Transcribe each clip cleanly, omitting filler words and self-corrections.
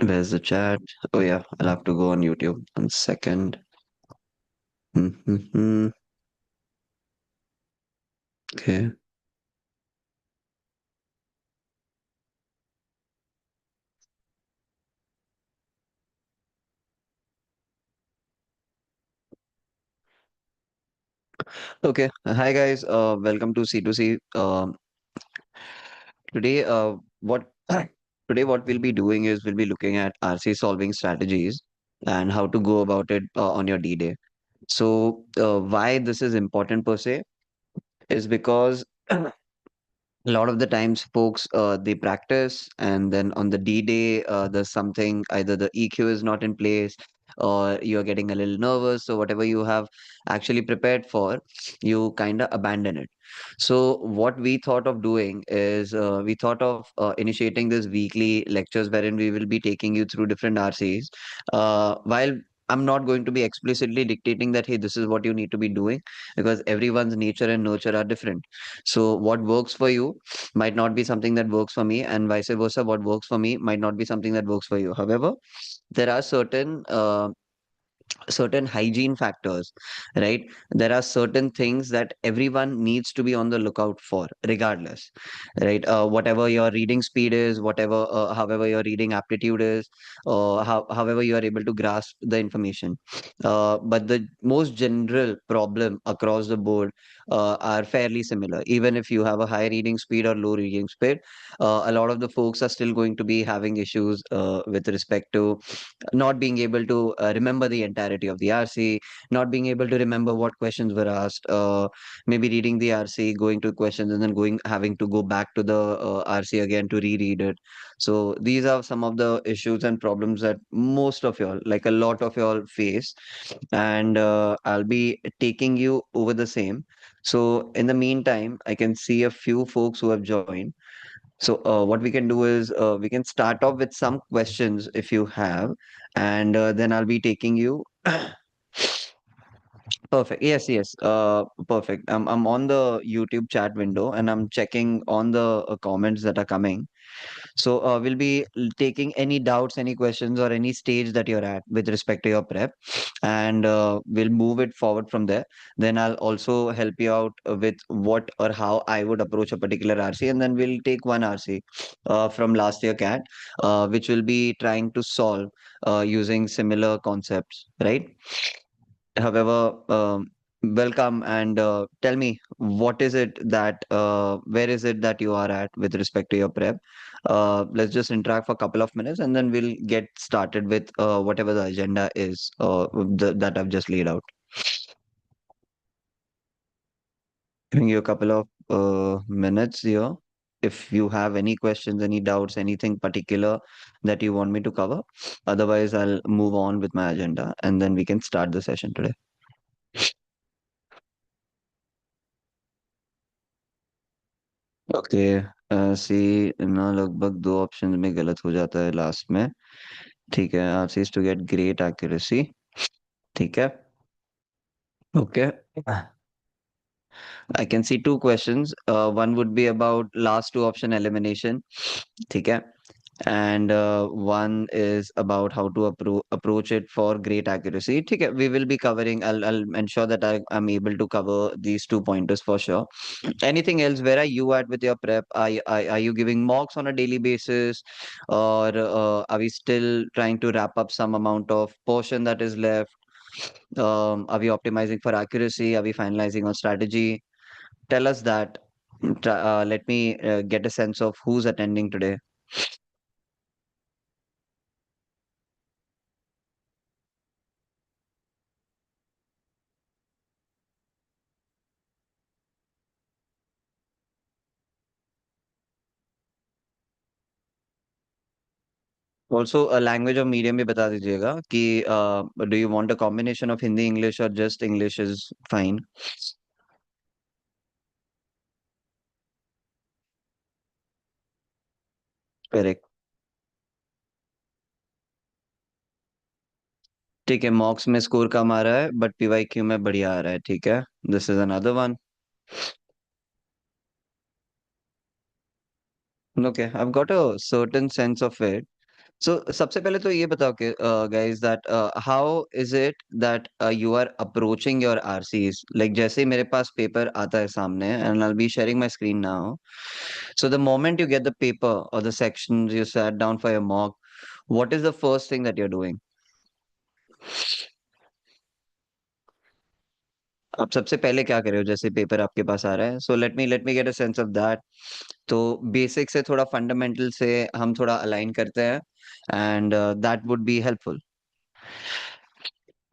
Where's the chat? Oh yeah, I'll have to go on YouTube. 1 second. Mm-hmm. Okay. Okay. Hi guys. Welcome to C2C. Today, what today what we'll be doing is we'll be looking at RC solving strategies and how to go about it on your D day. So, why this is important per se is because a lot of the times folks they practice and then on the D-day there's something either the EQ is not in place or you're getting a little nervous, so whatever you have actually prepared for, you kind of abandon it. So what we thought of doing is we thought of initiating this weekly lectures wherein we will be taking you through different RCs, while I'm not going to be explicitly dictating that hey, this is what you need to be doing, because everyone's nature and nurture are different. So what works for you might not be something that works for me, and vice versa. What works for me might not be something that works for you. However, there are certain hygiene factors, right? There are certain things that everyone needs to be on the lookout for regardless, right? Whatever your reading speed is, whatever however your reading aptitude is, or however you are able to grasp the information, but the most general problem across the board are fairly similar. Even if you have a high reading speed or low reading speed, a lot of the folks are still going to be having issues with respect to not being able to remember the entirety of the RC, not being able to remember what questions were asked, maybe reading the RC, going to questions, and then having to go back to the RC again to reread it. So these are some of the issues and problems that most of y'all, like a lot of y'all, face, and I'll be taking you over the same. So in the meantime, I can see a few folks who have joined. So what we can do is we can start off with some questions if you have, and then I'll be taking you. Perfect. Yes, yes. Perfect. I'm on the YouTube chat window and I'm checking on the comments that are coming. So we'll be taking any doubts, any questions, or any stage that you're at with respect to your prep, and we'll move it forward from there. Then I'll also help you out with what or how I would approach a particular RC, and then we'll take one RC from last year CAT, which will be trying to solve using similar concepts, right? However, welcome and tell me what is it that where is it that you are at with respect to your prep. Let's just interact for a couple of minutes and then we'll get started with whatever the agenda is that I've just laid out. Giving you a couple of minutes here. If you have any questions, any doubts, anything particular that you want me to cover, otherwise I'll move on with my agenda and then we can start the session today. Okay. See ना लगभग दो option में गलत हो जाता है last में। ठीक है, answer is to get great accuracy. ठीक है। Okay. I can see two questions, one would be about last two option elimination. ठीक है। And one is about how to approach it for great accuracy. Okay, we will be covering. I'll ensure that I'm able to cover these 2 pointers for sure. Anything else? Where are you at with your prep? Are you giving mocks on a daily basis, or are we still trying to wrap up some amount of portion that is left? Are we optimizing for accuracy? Are we finalizing on strategy? Tell us that. Let me get a sense of who's attending today. Also, a language of medium भी बता दीजिएगा कि do you want a combination of Hindi, English, or just English is fine? Correct. ठीक है, मॉक्स में score कम आ रहा है but PYQ में बढ़िया आ रहा है। ठीक है, this is another one. Okay, I've got a certain sense of it. सबसे पहले तो ये बताओ कि guys that how is it that you are approaching your RCs, like जैसे ही मेरे पास पेपर आता है सामने and I be sharing my screen now, so the moment you get the paper और the sections you sat down for your mock, what is the first thing that you are doing? आप सबसे पहले क्या कर रहे हो जैसे paper आपके पास आ रहा है? So let me get a sense of that. तो बेसिक से थोड़ा फंडामेंटल से हम थोड़ा अलाइन करते हैं and that would be helpful.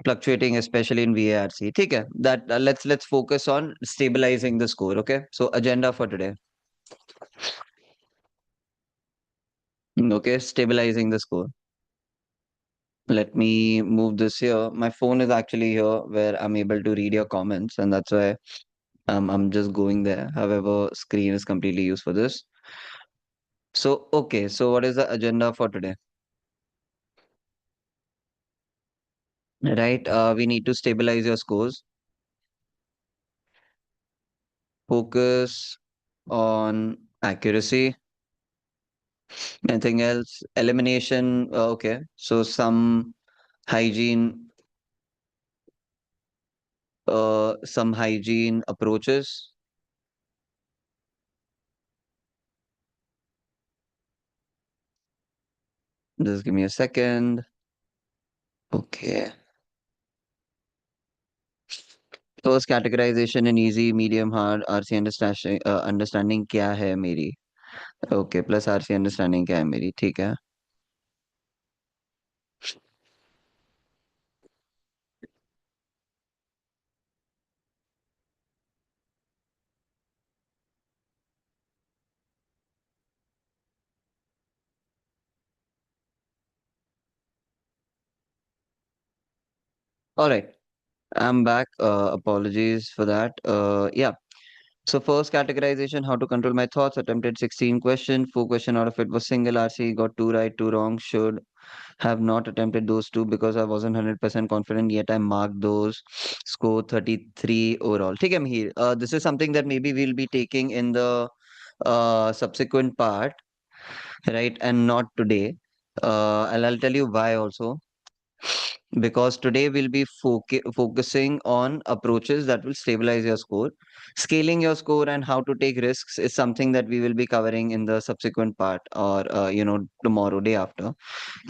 Fluctuating especially in VARC, ठीक है, that let's focus on stabilizing the score. Okay, so agenda for today. Okay, stabilizing the score. Let me move this here. My phone is actually here where I'm able to read your comments, and that's why I'm just going there. However, screen is completely used for this. So okay, so what is the agenda for today? Right, we need to stabilize your scores. Focus on accuracy. Anything else? Elimination. Okay. So hygiene, some hygiene approaches. Just give me a second. Okay. First categorization in easy, medium, hard, RC understanding क्या है मेरी? Okay, plus RC understanding क्या है मेरी? ठीक है. All right. I'm back. Apologies for that. Yeah. So first categorization, how to control my thoughts. Attempted 16 question. 4 question out of it was single RC. Got two right, two wrong. Should have not attempted those two because I wasn't 100% confident, yet I marked those. Score 33 overall. ठीक है Mihir, this is something that maybe we'll be taking in the subsequent part, right, and not today. I'll tell you why also, because today we'll be focusing on approaches that will stabilize your score. Scaling your score and how to take risks is something that we will be covering in the subsequent part, or tomorrow, day after.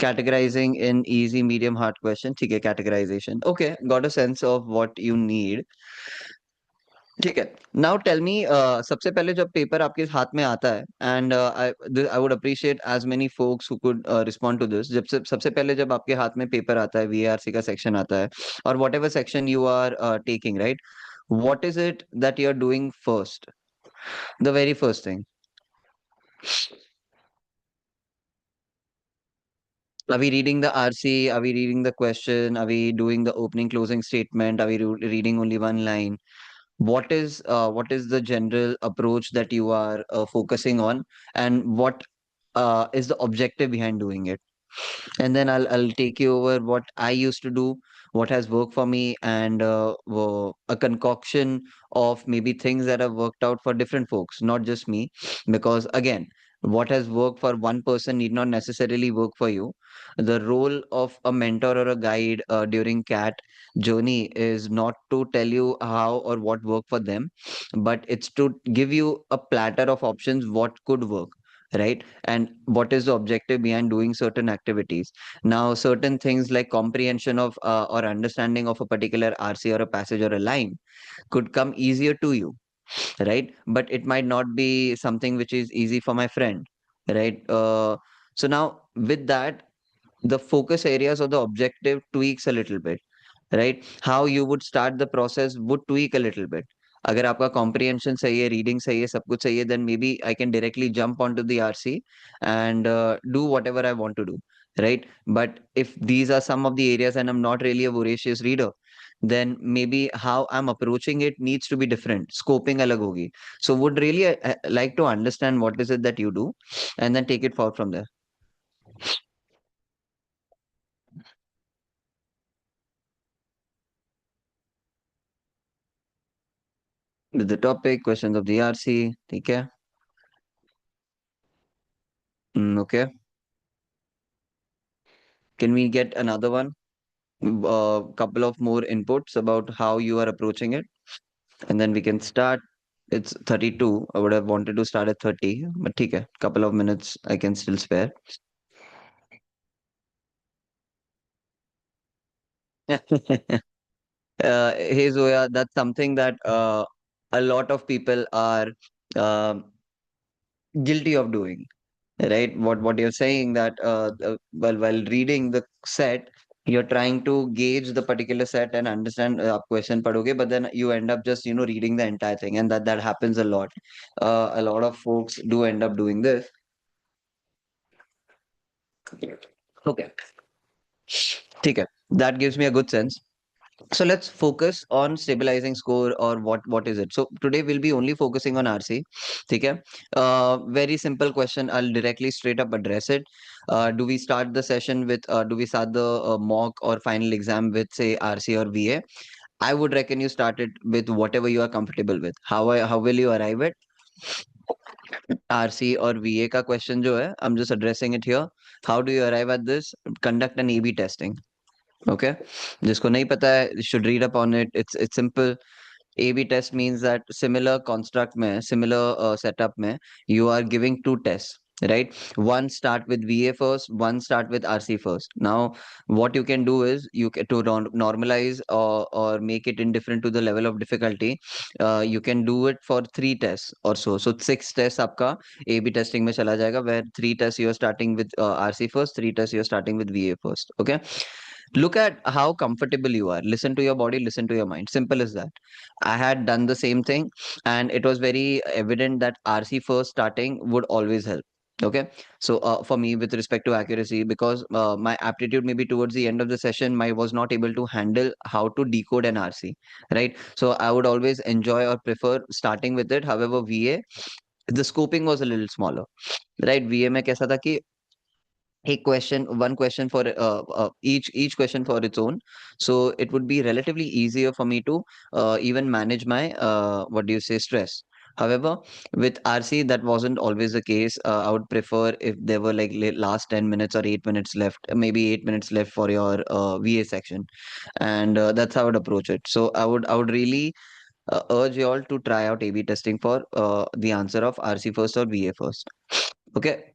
Categorizing in easy, medium, hard question. ठीक है, categorization. Okay, got a sense of what you need. ठीक है. Now tell me, सबसे पहले जब paper आपके हाथ में आता है, and I would appreciate as many folks who could respond to this. जब सबसे पहले जब आपके हाथ में पेपर आता है, VARC का सेक्शन आता है, और whatever section you are taking, right? What is it that you are doing first? The very first thing. Are we reading the RC? Are we reading the question? Are we doing the opening closing statement? Are we reading only one line? What is the general approach that you are focusing on, and what is the objective behind doing it? And then I'll take you over what I used to do, what has worked for me, and a concoction of maybe things that have worked out for different folks, not just me. Because again, what has worked for one person need not necessarily work for you. The role of a mentor or a guide during cat journey is not to tell you how or what worked for them, but it's to give you a platter of options what could work, right? And what is the objective behind doing certain activities. Now certain things like comprehension of or understanding of a particular RC or a passage or a line could come easier to you, right? But it might not be something which is easy for my friend, right? So now with that, the focus areas or the objective tweaks a little bit, right? How you would start the process would tweak a little bit. अगर आपका comprehension सही है, reading सही है, सब कुछ सही है, then maybe I can directly jump onto the RC and do whatever I want to do, right? But if these are some of the areas and I'm not really a voracious reader, then maybe how I'm approaching it needs to be different. Scoping अलग होगी. So would really like to understand what is it that you do, and then take it forward from there. With the topic, questions of the RC, ठीक है? Okay. Can we get another one? A couple of more inputs about how you are approaching it, and then we can start. It's 32. I would have wanted to start at 30, but okay, couple of minutes I can still spare. Hey Zoya, that's something that a lot of people are um guilty of doing, right? What you're saying that while reading the set, you're trying to gauge the particular set and understand आप question पढ़ोगे, but then you end up just reading the entire thing, and that happens a lot. A lot of folks do end up doing this. Okay, ठीक है. That gives me a good sense. So let's focus on stabilizing score, or what is it? So today we'll be only focusing on RC. Okay. Very simple question. I'll directly straight up address it. Do we start the session with do we start the mock or final exam with say RC or VA? I would reckon you start it with whatever you are comfortable with. How will you arrive at RC or VA का question जो है, I'm just addressing it here. How do you arrive at this? Conduct an A/B testing. Okay, जिसको नहीं पता है should read up on it. It's simple. A/B test means that similar construct में, similar setup में, you are giving two tests, right? One start with VA first, one start with RC first. Now, what you can do is you can to normalize or make it indifferent to the level of difficulty. You can do it for three tests or so. So six tests आपका A/B testing में चला जाएगा, where three tests you are starting with RC first, three tests you are starting with VA first. Okay. Look at how comfortable you are. Listen to your body, listen to your mind. Simple as that. I had done the same thing, and it was very evident that RC first starting would always help. Okay. So for me, with respect to accuracy, because my aptitude maybe towards the end of the session, my was not able to handle how to decode an RC, right? So I would always enjoy or prefer starting with it. However, VA, the scoping was a little smaller, right? VA में कैसा था कि a question one question for each question for its own, so it would be relatively easier for me to even manage my what do you say stress. However, with RC that wasn't always the case. I would prefer if there were like last 10 minutes or 8 minutes left, maybe 8 minutes left for your VA section, and that's how I would approach it. So I would really urge you all to try out AB testing for the answer of RC first or VA first. Okay,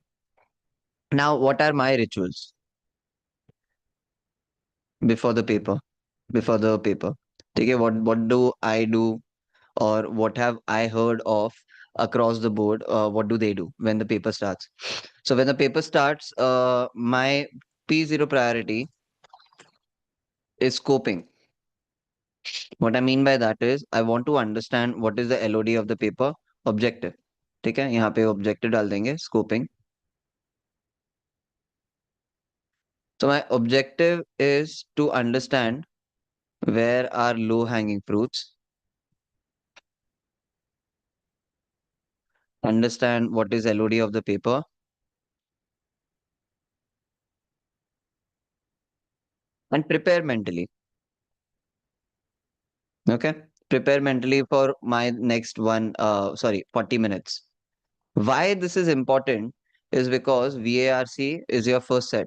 now what are my rituals before the paper? Before the paper. Okay, what do I do, or what have I heard of across the board? What do they do when the paper starts? So when the paper starts, my P0 priority is scoping. What I mean by that is I want to understand what is the LOD of the paper objective. ठीक है, यहाँ पे objective डाल देंगे scoping. So my objective is to understand where are low hanging fruits, understand what is LOD of the paper, and prepare mentally. Okay. Prepare mentally for my next one, sorry, 40 minutes. Why this is important is because VARC is your first set,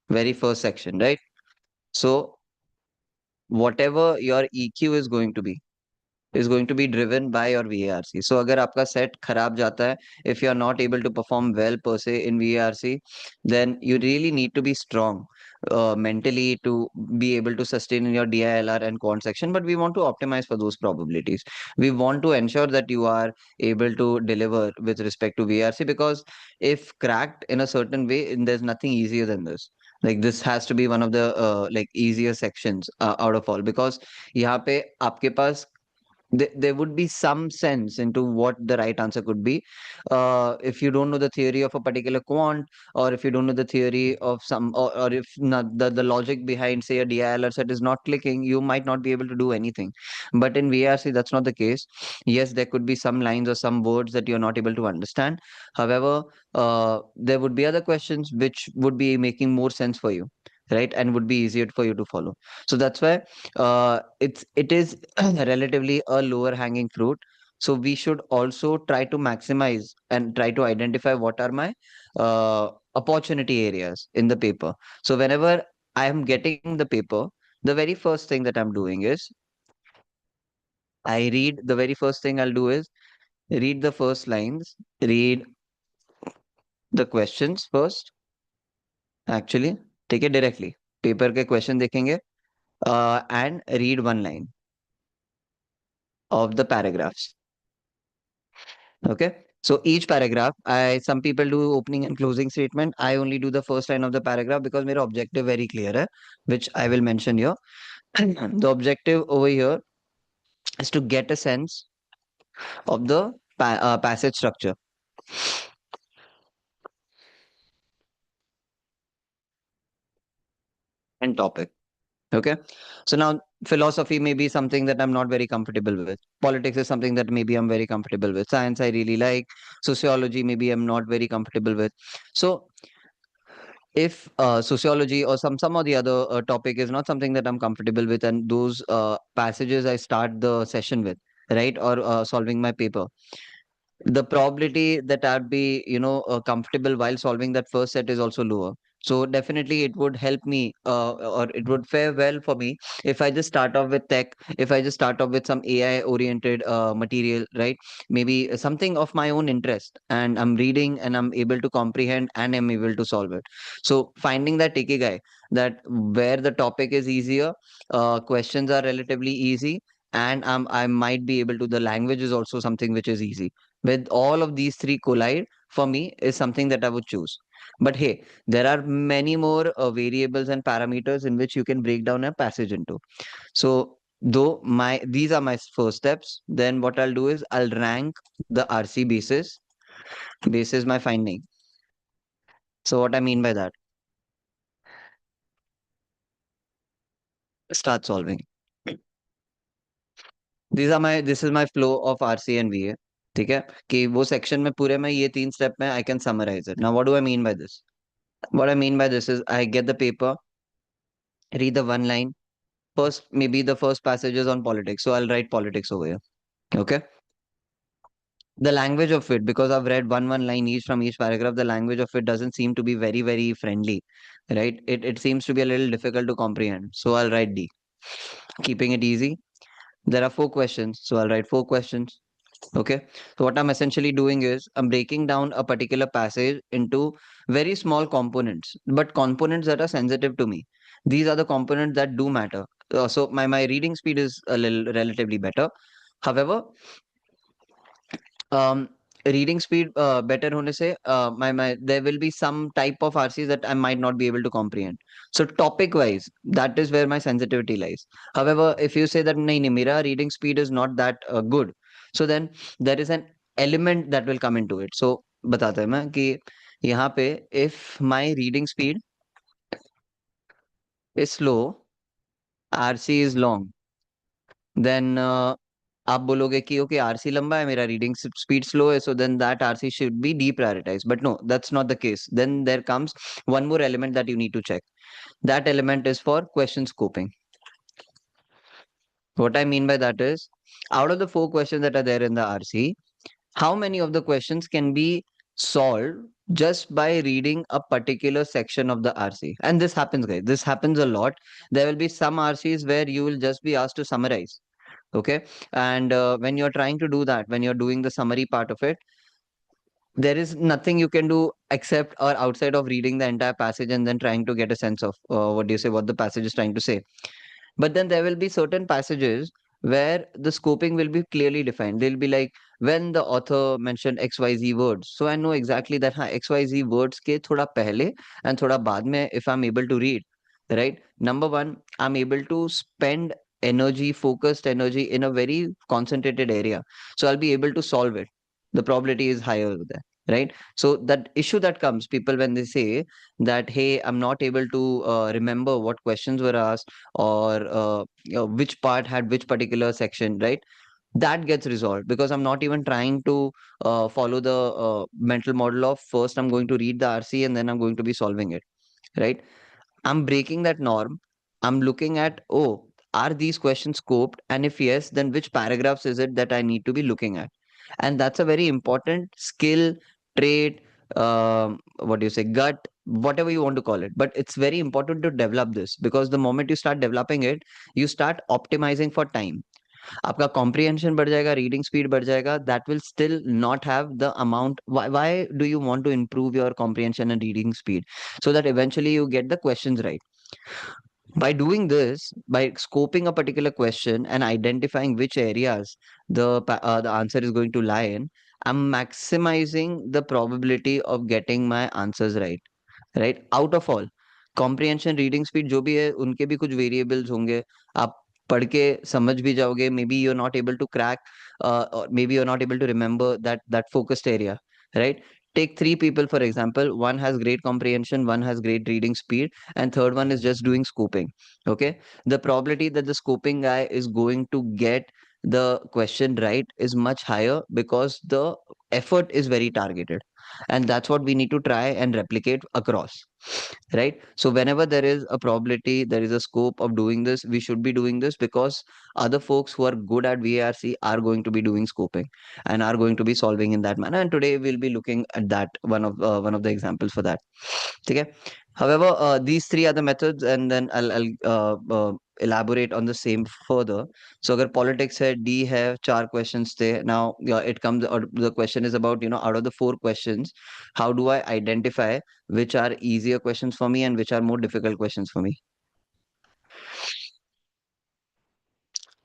very first section, right? So whatever your EQ is going to be driven by your VARC. So अगर आपका set खराब जाता है, if you are not able to perform well per se in VARC, then you really need to be strong mentally to be able to sustain in your DILR and quant section. But we want to optimize for those probabilities. We want to ensure that you are able to deliver with respect to VARC, because if cracked in a certain way, there's nothing easier than this. Like this has to be one of the like easier sections out of all, because यहाँ पे आपके पास there would be some sense into what the right answer could be. If you don't know the theory of a particular quant, or if you don't know the theory of some, or if not the logic behind, say, a DILR set is not clicking, you might not be able to do anything. But in VRC, that's not the case. Yes, there could be some lines or some words that you're not able to understand. However, there would be other questions which would be making more sense for you, right? And would be easier for you to follow. So that's why it is relatively a lower hanging fruit. So we should also try to maximize and try to identify what are my opportunity areas in the paper. So whenever I am getting the paper, the very first thing that I'm doing is the very first thing I'll do is read the first lines, read the questions first. Actually, take it directly. Paper के question देखेंगे and read one line of the paragraphs. Okay. So each paragraph, some people do opening and closing statement. I only do the first line of the paragraph because my objective very clear hai, which I will mention here. The objective over here is to get a sense of the passage structure and topic. Okay. So now philosophy may be something that I'm not very comfortable with. Politics is something that maybe I'm very comfortable with. Science I really like. Sociology maybe I'm not very comfortable with. So if sociology or some or the other topic is not something that I'm comfortable with, and those passages I start the session with, right, or solving my paper, the probability that I'd be, comfortable while solving that first set is also lower. So definitely it would help me, or it would fare well for me if I just start off with tech, if I just start off with some AI oriented material, right? Maybe something of my own interest, and I'm reading and I'm able to comprehend and I'm able to solve it. So finding that ikigai, that where the topic is easier, questions are relatively easy, and I might be able to, the language is also something which is easy, with all of these three collide for me is something that I would choose. But hey, there are many more variables and parameters in which you can break down a passage into. So though my these are my first steps, then what I'll do is I'll rank the RC basis my finding. So what I mean by that, start solving. This is my flow of RC and VA. ठीक है कि वो section में पूरे में ये तीन step में I can summarise it. Now what do I mean by this? What I mean by this is I get the paper, read the one line. First, maybe the first passage is on politics. So I'll write politics over here. Okay. The language of it, because I've read one line each from each paragraph, the language of it doesn't seem to be very friendly. Right? It seems to be a little difficult to comprehend. So I'll write D. Keeping it easy. There are four questions. So I'll write four questions. Okay. So what I'm essentially doing is I'm breaking down a particular passage into very small components, but components that are sensitive to me. These are the components that do matter. So my reading speed is a little relatively better. However, um, reading speed better होने से my there will be some type of RCs that I might not be able to comprehend. So topic wise, that is where my sensitivity lies. However, if you say that नहीं नहीं मेरा reading speed is not that good, so then there is an element that will come into it. So बताता है मैं कि यहाँ पे if my reading speed is slow, RC is long, then आप बोलोगे कि ओके आरसी लंबा है मेरा रीडिंग स्पीड स्लो है so then that RC should be deprioritized, but no that's not the case. Then there comes one more element that you need to check. That element is for question scoping. What I mean by that is, out of the four questions that are there in the RC, how many of the questions can be solved just by reading a particular section of the RC? And this happens, guys. This happens a lot. There will be some RCs where you will just be asked to summarize. Okay. And when you're trying to do that, when you're doing the summary part of it, there is nothing you can do except or outside of reading the entire passage and then trying to get a sense of what do you say, what the passage is trying to say. But then there will be certain passages where the scoping will be clearly defined. They'll be like, when the author mentioned XYZ words. So I know exactly that XYZ words ke thoda pehle and thoda baad mein, if I'm able to read, right? Number one, I'm able to spend energy, focused energy in a very concentrated area. So I'll be able to solve it. The probability is higher over there. Right. So that issue that comes, people when they say that, hey, I'm not able to remember what questions were asked or which part had which particular section, right? That gets resolved because I'm not even trying to follow the mental model of first I'm going to read the RC and then I'm going to be solving it, right? I'm breaking that norm. I'm looking at, oh, are these questions scoped? And if yes, then which paragraphs is it that I need to be looking at? And that's a very important skill, trait, what do you say, gut, whatever you want to call it. But it's very important to develop this, because the moment you start developing it, you start optimizing for time. आपका comprehension बढ़ जाएगा, reading speed बढ़ जाएगा, that will still not have the amount. Why do you want to improve your comprehension and reading speed? So that eventually you get the questions right. By doing this, by scoping a particular question and identifying which areas the answer is going to lie in, I'm maximizing the probability of getting my answers right. Right, out of all comprehension, reading speed जो भी है, उनके भी कुछ variables होंगे। आप पढ़ के समझ भी जाओगे, maybe you are not able to crack, maybe you are not able to remember that focused area, right? Take three people for example. One has great comprehension, one has great reading speed, and third one is just doing scoping. Okay, the probability that the scoping guy is going to get the question right is much higher, because the effort is very targeted, and that's what we need to try and replicate across, right? So whenever there is a probability, there is a scope of doing this, we should be doing this, because other folks who are good at VARC are going to be doing scoping and are going to be solving in that manner, and today we'll be looking at that, one of the examples for that. Okay. However, these three are the methods, and then I'll elaborate on the same further. So, अगर politics है, D है, चार questions थे. Now, yeah, it comes. Or the question is about, out of the four questions, how do I identify which are easier questions for me and which are more difficult questions for me?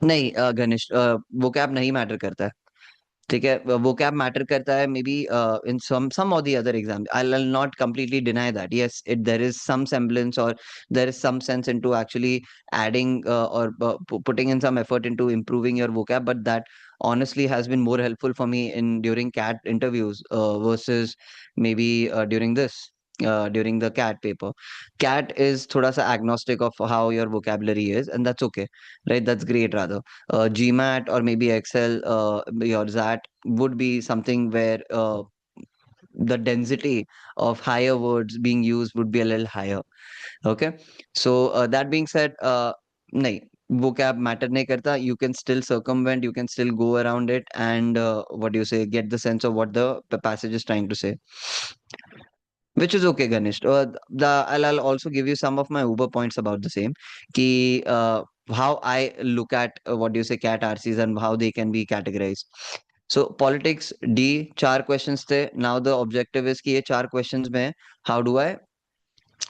नहीं, गणेश, वो cab नहीं matter करता है. ठीक है, वो cab matter करता है, may be in some or the other exam. I'll not completely deny that. Yes, there is some semblance, or there is some sense into actually adding, putting in some effort into improving your vocab, but that honestly has been more helpful for me in during CAT interviews, versus maybe during the CAT paper. CAT is thoda sa agnostic of how your vocabulary is, and that's okay, right? That's great rather. GMAT or maybe Excel, your ZAT would be something where the density of higher words being used would be a little higher. Okay, so that being said, nahi, vocab matter nahi karta. You can still circumvent, you can still go around it, and what do you say, get the sense of what the passage is trying to say, which is okay, Ganesh. I'll also give you some of my Uber points about the same. Ki, how I look at, what do you say, cat RCs and how they can be categorized. So politics D, चार questions थे. Now the objective is कि ये चार questions में how do I,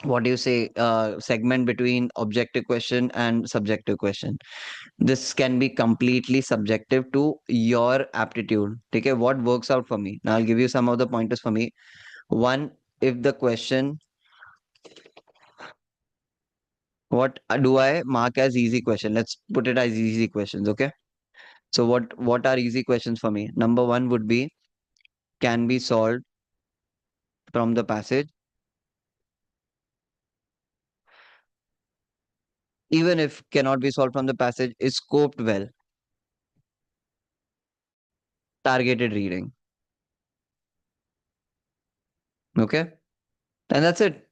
what do you say, segment between objective question and subjective question. This can be completely subjective to your aptitude. Okay, what works out for me? Now I'll give you some of the pointers for me. One, if the question, what do I mark as easy question? Let's put it as easy questions. Okay. So what are easy questions for me? Number one would be, can be solved from the passage. Even if cannot be solved from the passage, is scoped well. Targeted reading. Okay. And that's it.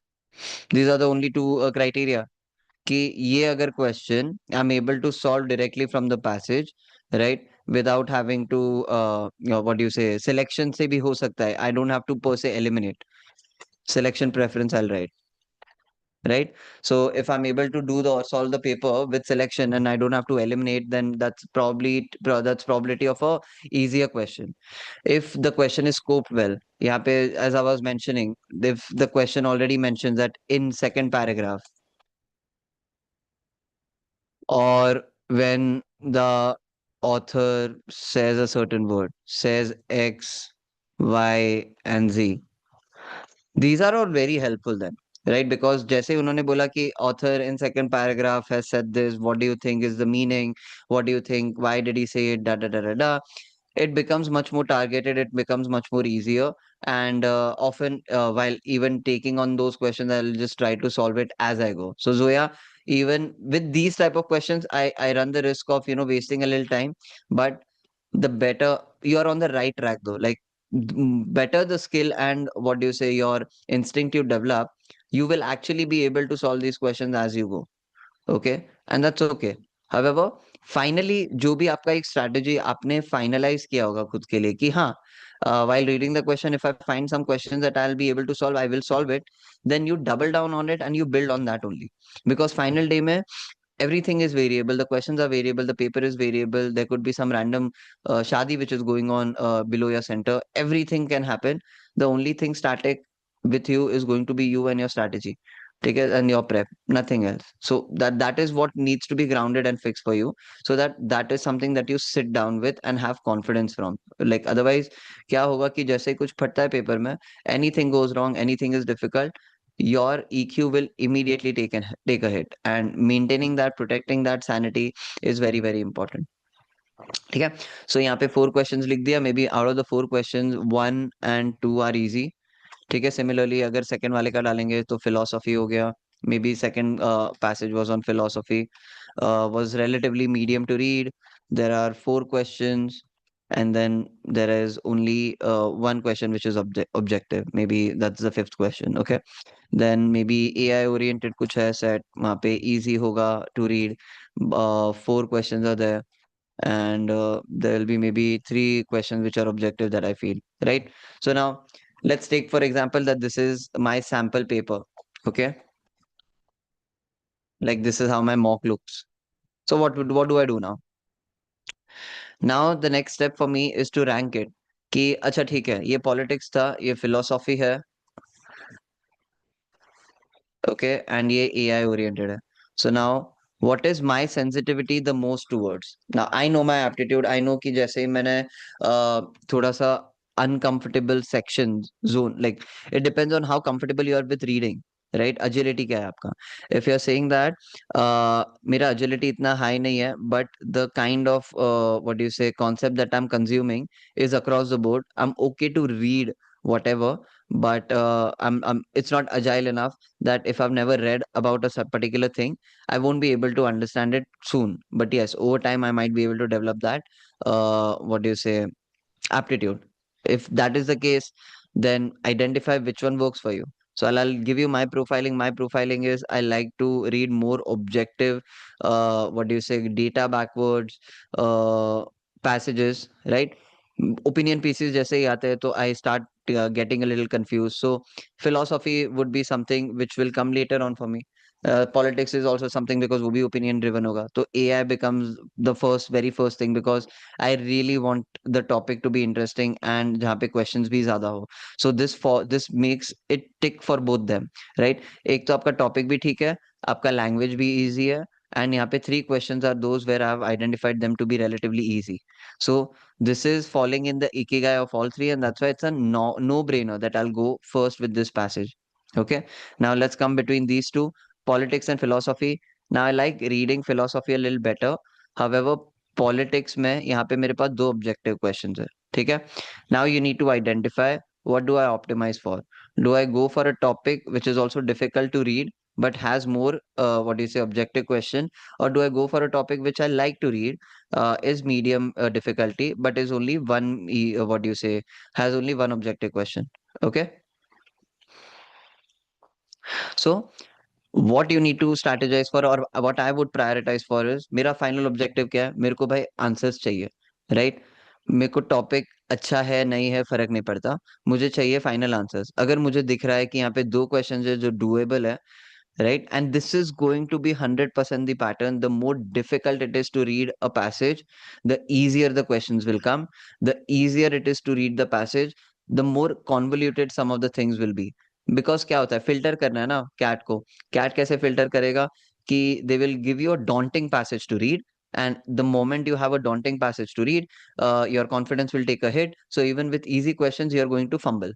These are the only two criteria. कि ये अगर question I'm able to solve directly from the passage, right, without having to, what do you say, selection से भी हो सकता है. I don't have to per se eliminate. Selection preference I'll write. Right, so if I'm able to do the solve the paper with selection and I don't have to eliminate, then that's probability of a easier question. If the question is scoped well, यहाँ पे, as I was mentioning, if the question already mentions that in second paragraph, or when the author says a certain word, says X, Y, and Z, these are all very helpful then, right? Because जैसे उन्होंने बोला कि author in second paragraph has said this, what do you think is the meaning? What do you think? Why did he say it? Da da da da da. It becomes much more targeted. It becomes much more easier. And often, while even taking on those questions, I'll just try to solve it as I go. So Zoya, even with these type of questions, I run the risk of wasting a little time, but the better you're on the right track though. Like, better the skill and, what do you say, your instinct you develop, you will actually be able to solve these questions as you go. Okay, and that's okay. However, finally जो भी आपका एक strategy आपने finalise किया होगा खुद के लिए कि हाँ, while reading the question, if I find some questions that I'll be able to solve, I will solve it. Then you double down on it and you build on that only. Because final day में everything is variable, the questions are variable, the paper is variable, there could be some random shadi which is going on below your center, everything can happen. The only thing static with you is going to be you and your strategy, take it, and your prep, nothing else. So that is what needs to be grounded and fixed for you, so that is something that you sit down with and have confidence from. Like otherwise क्या होगा कि जैसे ही कुछ फटता है paper में, anything goes wrong, anything is difficult, your EQ will immediately take a hit, and maintaining that, protecting that sanity is very very important. ठीक है. So यहाँ पे 4 questions लिख दिया, maybe out of the 4 questions 1 and 2 are easy. ठीक है. Similarly अगर second वाले का डालेंगे तो philosophy हो गया. Maybe second passage was on philosophy, was relatively medium to read. There are 4 questions, and then there is only one question which is objective. Maybe that's the fifth question. Okay. Then maybe AI oriented कुछ है set, वहाँ पे easy होगा to read. 4 questions are there, and there will be maybe 3 questions which are objective that I feel, right? So now let's take for example that this is my sample paper. Okay, like this is how my mock looks. So what do I do now? Now the next step for me is to rank it. कि अच्छा ठीक है, ये politics था, ये philosophy है, okay, and ये AI oriented है. So now what is my sensitivity the most towards? Now I know my aptitude. I know कि जैसे ही मैंने थोड़ा सा uncomfortable section zone, like it depends on how comfortable you are with reading, right? Agility क्या है आपका? If you are saying that मेरा agility इतना high नहीं है, but the kind of what do you say concept that I'm consuming is across the board, I'm okay to read whatever, but I'm it's not agile enough that if I've never read about a particular thing, I won't be able to understand it soon. But yes, over time, I might be able to develop that, what do you say, aptitude. If that is the case, then identify which one works for you. So I'll give you my profiling. My profiling is I like to read more objective, what do you say, data backwards, passages, right? Opinion pieces जैसे ही आते हैं तो I start getting a little confused. So philosophy would be something which will come later on for me. Politics is also something because वो भी opinion driven होगा. तो AI becomes the very first thing because I really want the topic to be interesting and जहाँ पे questions भी ज़्यादा हो. So this makes it tick for both them, right? एक तो आपका topic भी ठीक है, आपका language भी easy है, and यहाँ पे 3 questions are those where I have identified them to be relatively easy. So this is falling in the ikigai of all three, and that's why it's a no-brainer that I'll go first with this passage. Okay, now let's come between these two, politics and philosophy. Now I like reading philosophy a little better. However, politics में यहाँ पे मेरे पास 2 objective questions है. ठीक है. Now you need to identify what do I optimise for. Do I go for a topic which is also difficult to read but has more what do you say objective question, or do I go for a topic which I like to read, is medium difficulty but is only what do you say, has only one objective question. Okay. So what you need to strategize for, or what I would prioritize for, is मेरा final objective क्या है. मेरे को भाई answers चाहिए, right? मेरे को topic अच्छा है नहीं है फर्क नहीं पड़ता, मुझे चाहिए फाइनल आंसर्स. अगर मुझे दिख रहा है कि यहाँ पे 2 क्वेश्चन है जो डुएबल है, right? And this is going to be 100% the pattern. The more difficult it is to read a passage, the easier the questions will come. The easier it is to read the passage, the more convoluted some of the things will be. Because क्या होता है, filter करना है ना cat को. Cat कैसे filter करेगा कि they will give you a daunting passage to read, and the moment you have a daunting passage to read, your confidence will take a hit. So even with easy questions, you are going to fumble.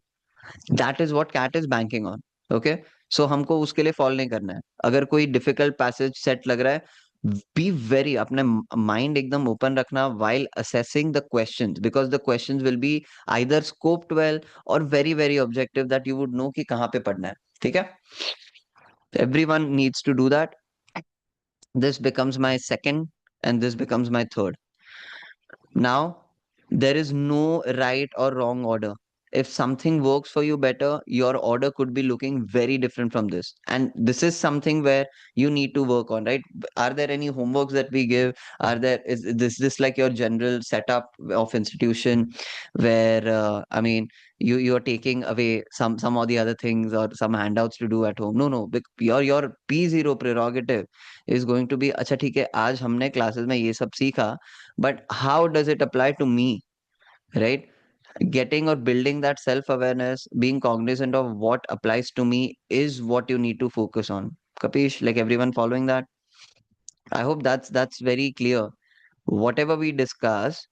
That is what CAT is banking on. Okay. So हमको उसके लिए fall नहीं करना है. अगर कोई difficult passage set लग रहा है, बी वेरी, अपने माइंड एकदम ओपन रखना while assessing the questions, because the questions will be either scoped well or very very objective that you would know कि कहाँ पे पढ़ना है. ठीक है. Everyone needs to do that. This becomes my second, and this becomes my third. Now there is no right or wrong order. if something works for you better, your order could be looking very different from this. And this is something where you need to work on, right? Are there any homeworks that we give? Are there, is this like your general setup of institution where, I mean, you're taking away some of the other things or some handouts to do at home? No, no. Your P0 prerogative is going to be, अच्छा ठीक है, आज हमने classes में ये सब सीखा, but how does it apply to me, right? Getting or building that self awareness, being cognizant of what applies to me is what you need to focus on. Kapish, like everyone following that? I hope that's very clear. Whatever we discuss,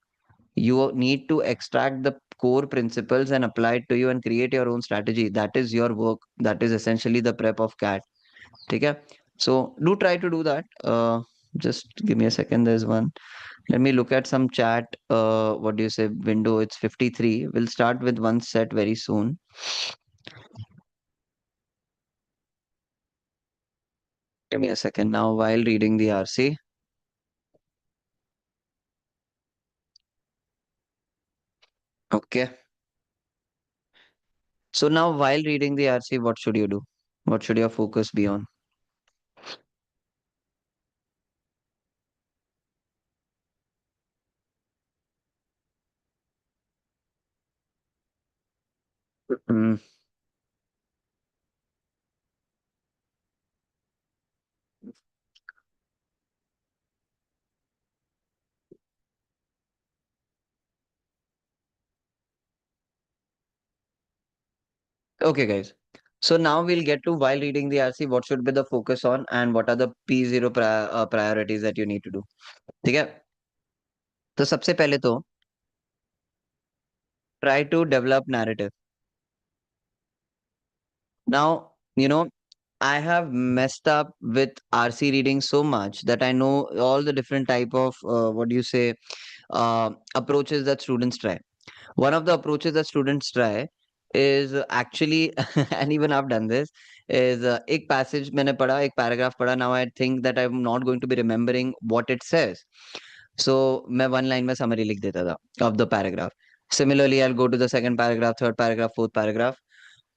you need to extract the core principles and apply it to you and create your own strategy. That is your work. That is essentially the prep of cat. Okay? So do try to do that. Just give me a second. There's one. Let me look at some chat. What do you say? Window, it's 53. We'll start with one set very soon. Give me a second now while reading the RC. Okay. So now while reading the RC, what should you do? What should your focus be on? Mm, okay, guys. So now we'll get to while reading the RC, what should be the focus on and what are the P0 priorities that you need to do. ठीक है? तो सबसे पहले तो try to develop narrative. Now, I have messed up with RC reading so much that I know all the different type of what do you say approaches that students try. One of the approaches that students try is actually, and even I've done this, is एक passage मैंने पढ़ा, एक paragraph पढ़ा. Now I think that I'm not going to be remembering what it says. So मैं one line में summary लिख देता था of the paragraph. Similarly, I'll go to the second paragraph, third paragraph, fourth paragraph.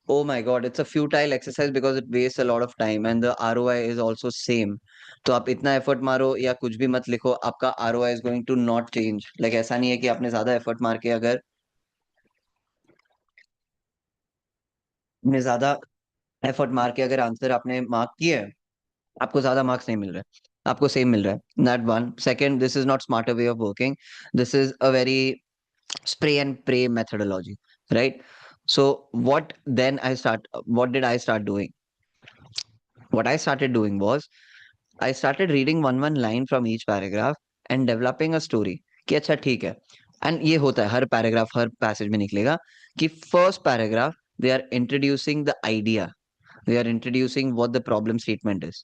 Oh my God, it's a futile exercise because it wastes a lot of time and the ROI is also same. तो आप इतना effort मारो या कुछ भी मत लिखो, आपका ROI is going to not change. Like ऐसा नहीं है कि आपने ज्यादा एफर्ट मार के अगर आपने ज्यादा एफर्ट मार के अगर आंसर आपने मार्क किए है, आपको ज्यादा मार्क्स नहीं मिल रहे, आपको सेम मिल रहा है. That one. Second, this is not smarter way of working. This is a very spray and pray methodology, right? So what did I start doing? What I started doing was I started reading one line from each paragraph and developing a story कि अच्छा ठीक है. And ये होता है हर paragraph हर passage में निकलेगा कि first paragraph they are introducing the idea, they are introducing what the problem statement is.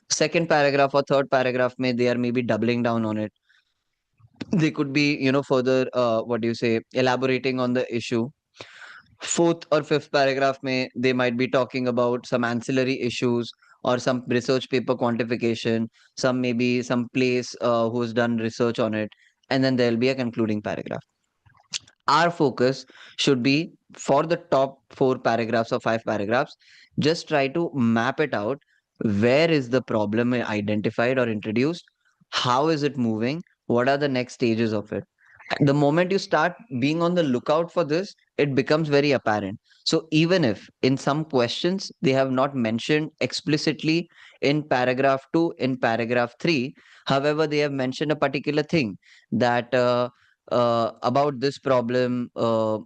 Second paragraph or third paragraph may they are maybe doubling down on it. They could be further what do you say elaborating on the issue. Fourth or fifth paragraph may they might be talking about some ancillary issues or some research paper quantification, some maybe some place who's done research on it, and then there'll be a concluding paragraph. Our focus should be for the top four paragraphs or five paragraphs, just try to map it out. Where is the problem identified or introduced? How is it moving? What are the next stages of it? The moment you start being on the lookout for this, it becomes very apparent. So even if in some questions they have not mentioned explicitly in paragraph 2, in paragraph 3, however, they have mentioned a particular thing that about this problem,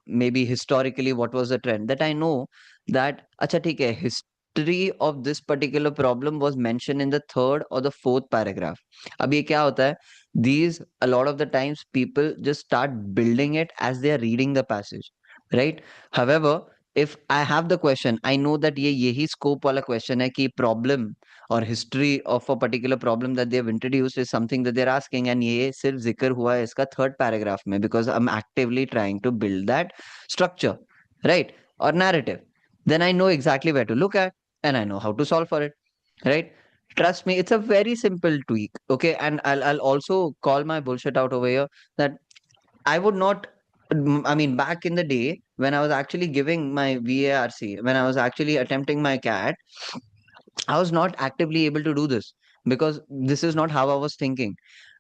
maybe historically, what was the trend, that I know that, acha, theek hai, history of this particular problem was mentioned in the third or the fourth paragraph. अब ये क्या होता है, these a lot of the times people just start building it as they are reading the passage, right? However, if I have the question, I know that ये यही scope वाला question है कि problem or history of a particular problem that they have introduced is something that they're asking, and ये सिर्फ जिक्र हुआ है इसका third paragraph में because I'm actively trying to build that structure, right? Or narrative. Then I know exactly where to look at and I know how to solve for it, right? Trust me, it's a very simple tweak. Okay. And I'll also call my bullshit out over here that I would not I mean, back in the day when I was actually giving my VARC, when I was actually attempting my CAT, I was not actively able to do this because this is not how I was thinking.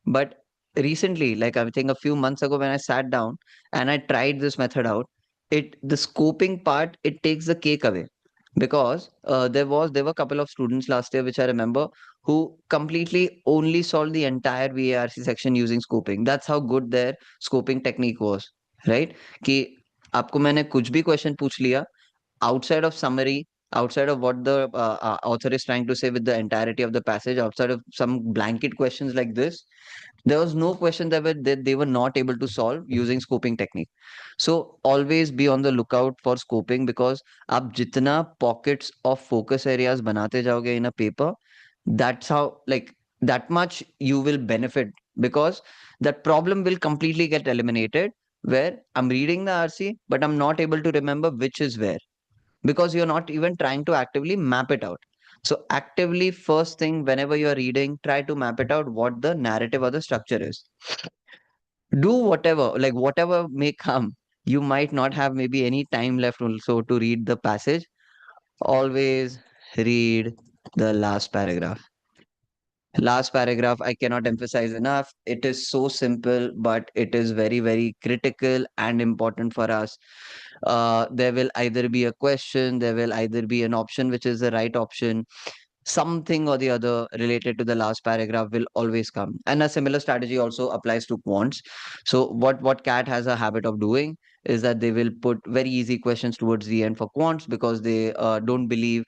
But recently, like I think a few months ago, when I sat down and I tried this method out, the scoping part, it takes the cake away. Because there were a couple of students last year which I remember who completely only solved the entire VARC section using scoping. That's how good their scoping technique was, right? कि आपको मैंने कुछ भी question पूछ लिया, outside of summary, outside of what the author is trying to say with the entirety of the passage, outside of some blanket questions like this, there was no question that they were not able to solve using scoping technique. So always be on the lookout for scoping, because आप जितना pockets of focus areas बनाते जाओगे in a paper, that's how, like, that much you will benefit, because that problem will completely get eliminated, where I'm reading the RC but I'm not able to remember which is where, because you're not even trying to actively map it out. So, actively, first thing, whenever you're reading, try to map it out what the narrative or the structure is. Do whatever, like whatever may come. You might not have maybe any time left also to read the passage. Always read the last paragraph. Last paragraph, I cannot emphasize enough. It is so simple, but it is very, very critical and important for us. There will either be a question, there will either be an option which is the right option, something or the other related to the last paragraph will always come. And a similar strategy also applies to quants. So what cat has a habit of doing is that they will put very easy questions towards the end for quants, because they don't believe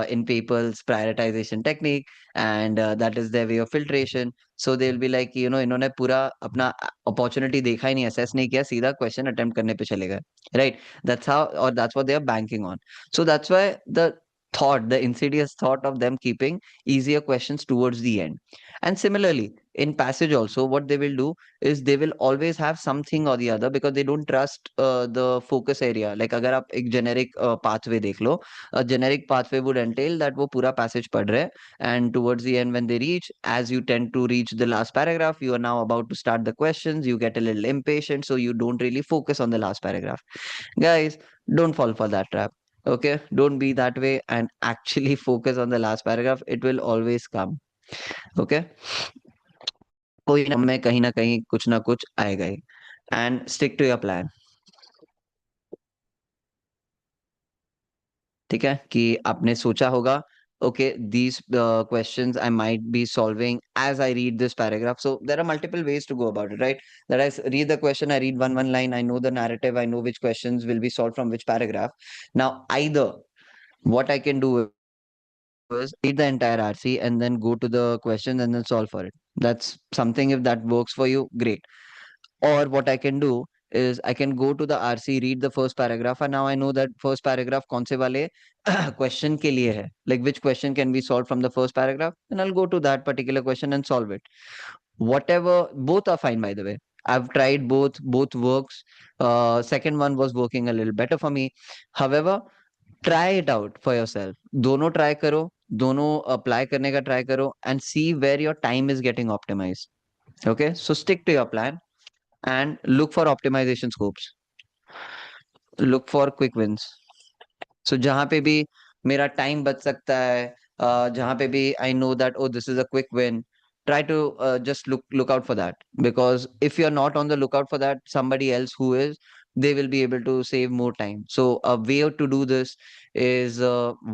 in people's prioritization technique, and that is their way of filtration. So they'll be like, इन्होंने पूरा अपना opportunity देखा ही नहीं, assess नहीं किया, सीधा question attempt करने पे चले गए, right? That's how, or that's what they are banking on. So that's why the insidious thought of them keeping easier questions towards the end. And similarly, in passage also, what they will do is they will always have something or the other, because they don't trust the focus area. Like अगर आप एक generic pathway देख लो, a generic pathway would entail that वो पूरा passage पढ़ रहे हैं, and towards the end when they reach, as you tend to reach the last paragraph, you are now about to start the questions, you get a little impatient, so you don't really focus on the last paragraph. Guys, don't fall for that trap. Okay, don't be that way and actually focus on the last paragraph. It will always come. Okay, कोई ना में कहीं ना कहीं कुछ ना कुछ आएगा ही. And stick to your plan. ठीक है कि आपने सोचा होगा, okay, these questions I might be solving as I read this paragraph. So there are multiple ways to go about it, right? That read the question, I read one line, I know the narrative, I know which questions will be solved from which paragraph. Now either what I can do is read the entire RC and then go to the question and then solve for it. That's something, if that works for you, great. Or what I can do is I can go to the RC, read the first paragraph, and now I know that first paragraph kaun se wale question ke liye hai. Like which question can be solved from the first paragraph, and I'll go to that particular question and solve it. Whatever, both are fine by the way. I've tried both works. Second one was working a little better for me. However, try it out for yourself. दोनों try करो, दोनों apply करने का try करो, and see where your time is getting optimised. Okay, so stick to your plan and look for optimisation scopes, look for quick wins. So जहां पे भी मेरा टाइम बच सकता है, जहां पे भी I know that oh this is a quick win, try to just look out for that, because if you're not on the lookout for that, somebody else who is, they will be able to save more time. So a way to do this is,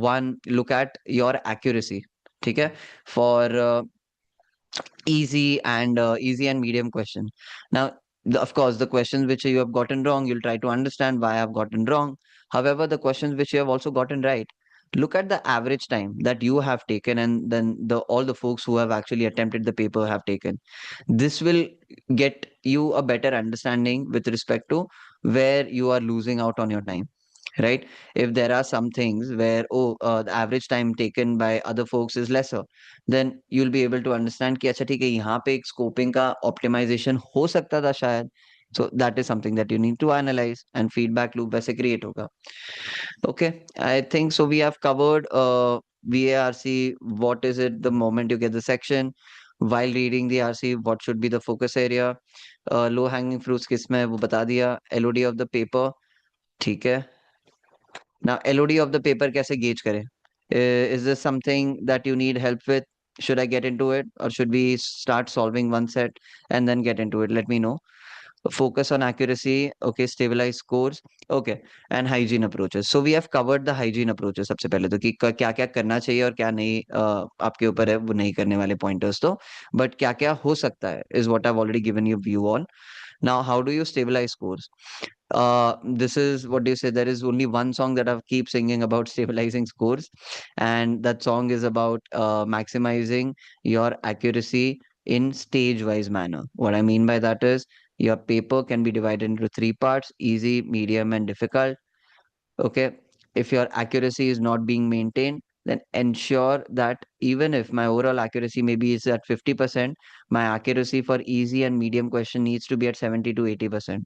one, look at your accuracy. Okay, for easy and medium question. Now, of course, the questions which you have gotten wrong, you'll try to understand why I've gotten wrong. However, the questions which you have also gotten right, look at the average time that you have taken, and then the all the folks who have actually attempted the paper have taken. This will get you a better understanding with respect to where you are losing out on your time, right? If there are some things where, the average time taken by other folks is lesser, then you'll be able to understand कि अच्छा ठीक है, यहाँ पे एक scoping का optimization हो सकता था शायद. So that is something that you need to analyze, and feedback loop वैसे create होगा. Okay, I think so. We have covered VARC. What is it the moment you get the section? while reading the RC, what should be the focus area, low hanging fruits किस में है वो बता दिया, Elodie of the paper, ठीक है। ना Elodie of the paper कैसे गेज करें? Is this something that you need help with? Should I get into it, or should we start solving one set and then get into it? Let me know. Focus on accuracy, okay, stabilize scores, okay, and hygiene approaches. So we have covered the hygiene approaches सबसे पहले तो, कि क्या क्या करना चाहिए और क्या नहीं, आपके ऊपर है वो नहीं करने वाले पॉइंटर्स तो, बट क्या क्या हो सकता है is what I've already given you view on. Now, how do you stabilize scores? This is what do you say? There is only one song that I keep singing about stabilizing scores, and that song is about maximizing your accuracy in stage-wise manner. What I mean by that is your paper can be divided into three parts: easy, medium, and difficult. Okay. If your accuracy is not being maintained, then ensure that even if my overall accuracy maybe is at 50%, my accuracy for easy and medium question needs to be at 70 to 80%.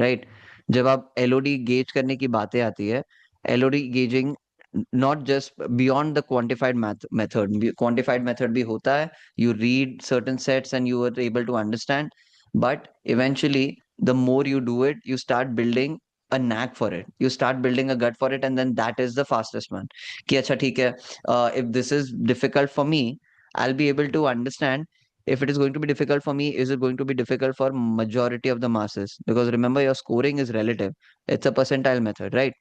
Right? जब आप LOD gauge करने की बातें आती है, LOD gauging not just beyond the quantified method. Quantified method भी होता है. You read certain sets and you are able to understand. But eventually, the more you do it, you start building a knack for it. You start building a gut for it, and then that is the fastest one. कि अच्छा ठीक है, if this is difficult for me, I'll be able to understand. If it is going to be difficult for me, is it going to be difficult for majority of the masses? Because remember, your scoring is relative. It's a percentile method, right?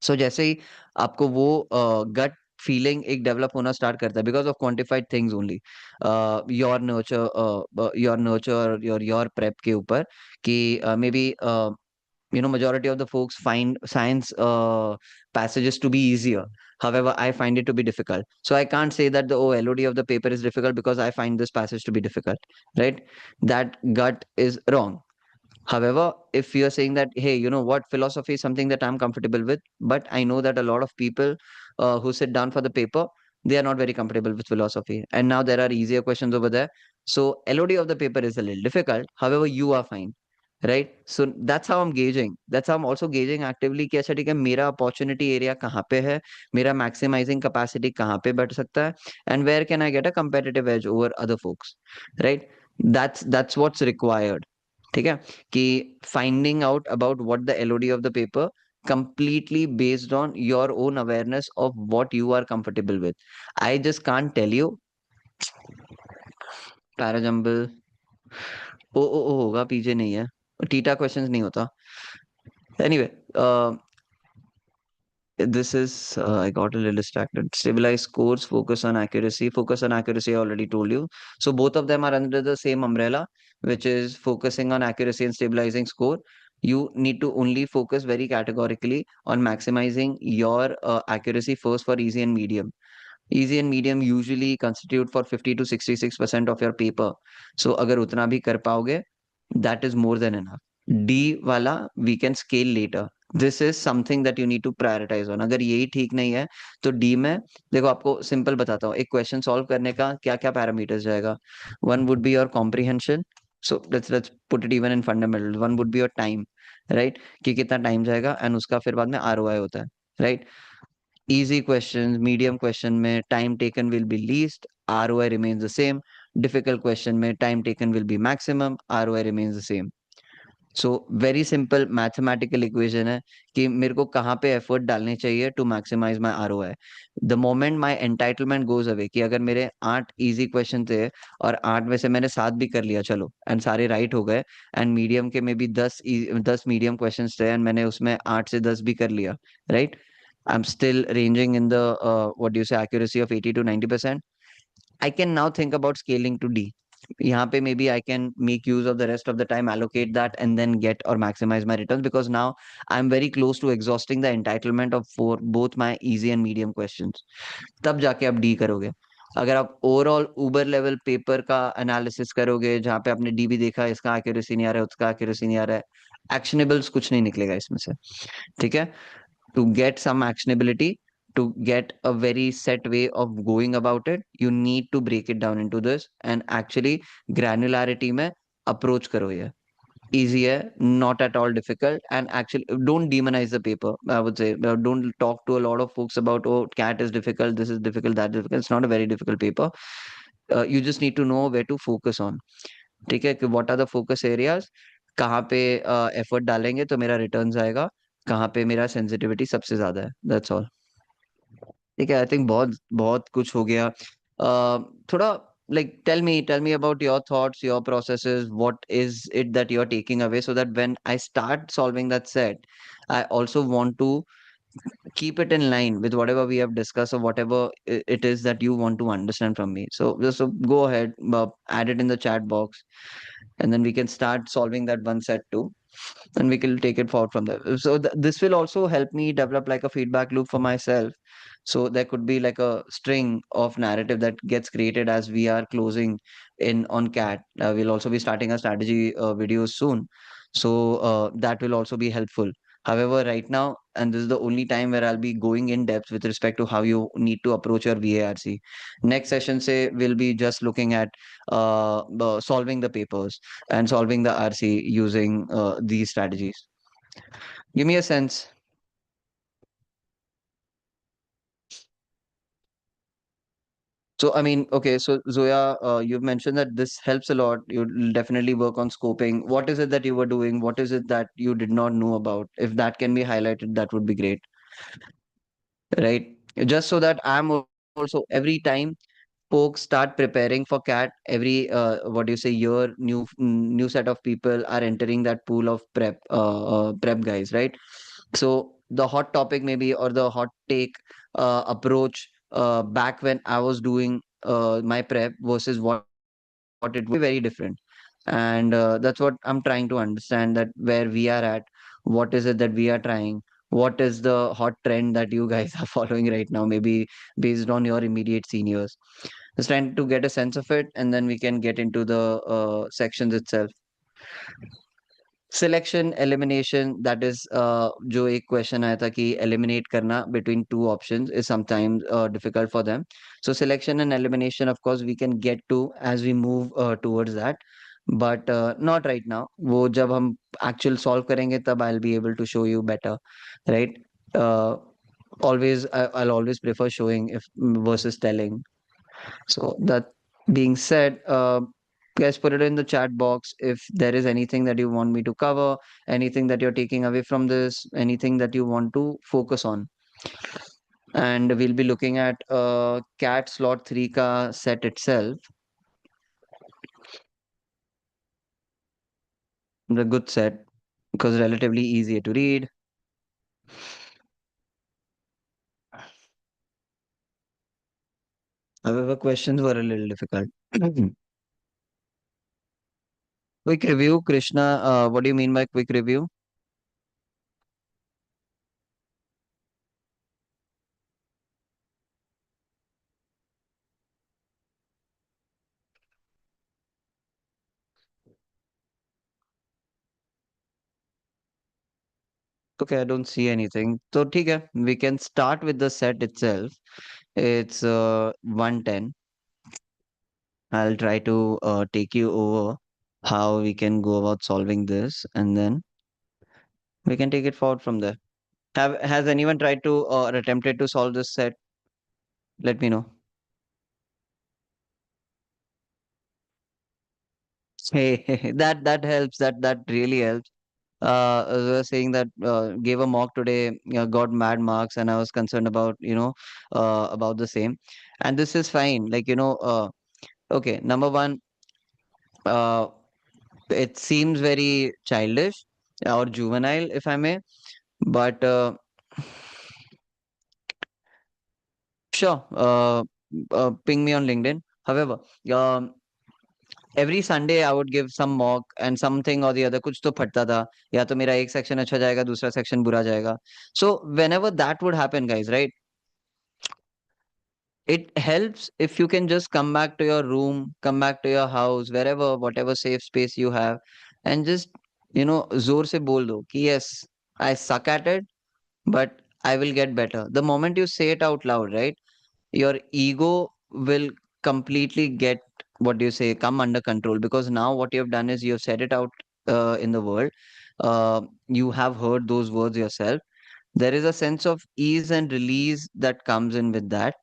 सो जैसे ही आपको वो gut feeling एक develop होना start करता है because of quantified things only, your prep के ऊपर, कि may be majority of the folks find science passages to be easier. However, I find it to be difficult. So I can't say that the LOD of the paper is difficult because I find this passage to be difficult, right? That gut is wrong. However, if you're saying that, hey, you know what, philosophy is something that I'm comfortable with, but I know that a lot of people who sit down for the paper, they are not very comfortable with philosophy. And now there are easier questions over there. So LOD of the paper is a little difficult. However, you are fine. Right? So that's how I'm gauging. That's how I'm also gauging actively कि अच्छा ठीक है, मेरा opportunity area कहाँ पे है, मेरा maximizing capacity कहाँ पे बढ़ सकता है, and where can I get a competitive edge over other folks, right? That's what's required. ठीक है, कि finding out about what the LOD of the paper completely based on your own awareness of what you are comfortable with. I just can't tell you parajumble ओ होगा, पीजे नहीं है, theta questions नहीं होता. Anyway, this is I got a little distracted. Stabilize scores, focus on accuracy. Focus on accuracy, I already told you. So both of them are under the same umbrella, which is focusing on accuracy and stabilizing score. You need to only focus very categorically on maximizing your accuracy first for easy and medium. Easy and medium usually constitute for 50 to 66% of your paper. So अगर उतना भी कर पाओगे, that is more than enough. D वाला we can scale later. This is something that you need to prioritize on. अगर यही ठीक नहीं है तो D में देखो, आपको सिंपल बताता हूँ, एक क्वेश्चन सॉल्व करने का क्या क्या पैरामीटर्स जाएगा. One would be your comprehension. So let's put it even in fundamentals. One would be your time, right? कि कितना टाइम जाएगा, एंड उसका फिर बाद में ROI होता है, right? Easy questions, medium question में time taken will be least, ROI remains the same. Difficult question में time taken will be maximum, ROI remains the same. So very simple mathematical equation है कि मेरे को कहाँ पे एफर्ट डालने चाहिए to maximise my ROI. The moment my entitlement goes away, कि अगर मेरे 8 इजी क्वेश्चन थे और 8 में से मैंने 7 भी कर लिया, चलो, एंड सारे राइट हो गए, एंड मीडियम के में भी 10 मीडियम क्वेश्चन थे एंड मैंने उसमें 8 से 10 भी कर लिया, right? I am still ranging in the what do you से accuracy of 80 to 90%. I can now think about scaling to D. यहाँ पे maybe I can make use of the rest of the time, allocate that, and then get or maximize my returns, because now I'm very close to exhausting the entitlement of for both my easy and medium questions. तब जाके आप D करोगे. अगर आप overall Uber level paper का analysis करोगे जहाँ पे आपने डी भी देखा, इसका एक्यूरेसी नहीं आ रहा है, उसका एक्यूरेसी नहीं आ रहा है, एक्शनेबल्स कुछ नहीं निकलेगा इसमें से. ठीक है, to get some actionability, to get a very set way of going about it, you need to break it down into this and actually granularity में approach करो ये. Easy है, not at all difficult, and actually don't demonize the paper. I would say don't talk to a lot of folks about, oh, cat is difficult, this is difficult, that is difficult. It's not a very difficult paper. You just need to know where to focus on. ठीक है, कि what are the focus areas, कहाँ पे effort डालेंगे तो मेरा returns आएगा, कहाँ पे मेरा सेंसिटिविटी सबसे ज्यादा है, दैट्स ऑल। ठीक है, आई थिंक बहुत बहुत कुछ हो गया। थोड़ा like tell me about your thoughts, your processes, what is it that you're taking away, so that when I start solving that set, I also want to keep it in line with whatever we have discussed, or whatever it is that you want to understand from me. So go ahead, add it in the chat box, and then we can start solving that one set too, and we can take it forward from there. So this will also help me develop like a feedback loop for myself. So there could be like a string of narrative that gets created as we are closing in on cat. We'll also be starting a strategy video soon, so that will also be helpful. However, right now, and this is the only time where I'll be going in depth with respect to how you need to approach your VARC. Next session, say, we'll be just looking at solving the papers and solving the RC using these strategies. Give me a sense. So, I mean, okay, so Zoya, you've mentioned that this helps a lot. You'll definitely work on scoping. What is it that you were doing? What is it that you did not know about? If that can be highlighted, that would be great, right? Just so that also every time folks start preparing for cat, every what do you say, year, new set of people are entering that pool of prep guys, right? So the hot topic maybe, or the hot take approach back when I was doing my prep versus what it was very different. And that's what I'm trying to understand, that where we are at, what is it that we are trying, what is the hot trend that you guys are following right now, maybe based on your immediate seniors. Just trying to get a sense of it, and then we can get into the sections itself. Selection elimination, that is जो एक question आया था कि eliminate करना between two options is sometimes difficult for them. So selection and elimination of course we can get to as we move towards that, but not right now. वो जब हम actual solve करेंगे तब I will be able to show you better, right? Always I'll always prefer showing if versus telling. So that being said, guys, put it in the chat box if there is anything that you want me to cover, anything that you're taking away from this, anything that you want to focus on. And we'll be looking at cat slot 3 ka set itself, the good set, because relatively easier to read. However, questions were a little difficult. Quick review, Krishna. What do you mean by quick review? Okay, I don't see anything. So, ठीक है, we can start with the set itself. It's 110. I'll try to take you over how we can go about solving this, and then we can take it forward from there. Has anyone tried to or attempted to solve this set? Let me know. Hey, that helps. That really helps. As I was saying that gave a mock today, got mad marks, and I was concerned about about the same. And this is fine. Like okay. Number one, uh, it seems very childish or juvenile, if I may, but sure, ping me on LinkedIn. However, um, every Sunday I would give some mock and something or the other, कुछ तो फटता था, या तो मेरा एक section अच्छा जाएगा, दूसरा सेक्शन बुरा जाएगा. So whenever that would happen, guys, right? It helps if you can just come back to your room, come back to your house, wherever, whatever safe space you have, and just जोर से बोल दो कि yes, I suck at it, but I will get better. The moment you say it out loud, right? Your ego will completely get, what do you say, come under control, because now what you have done is you have said it out in the world. You have heard those words yourself. There is a sense of ease and release that comes in with that.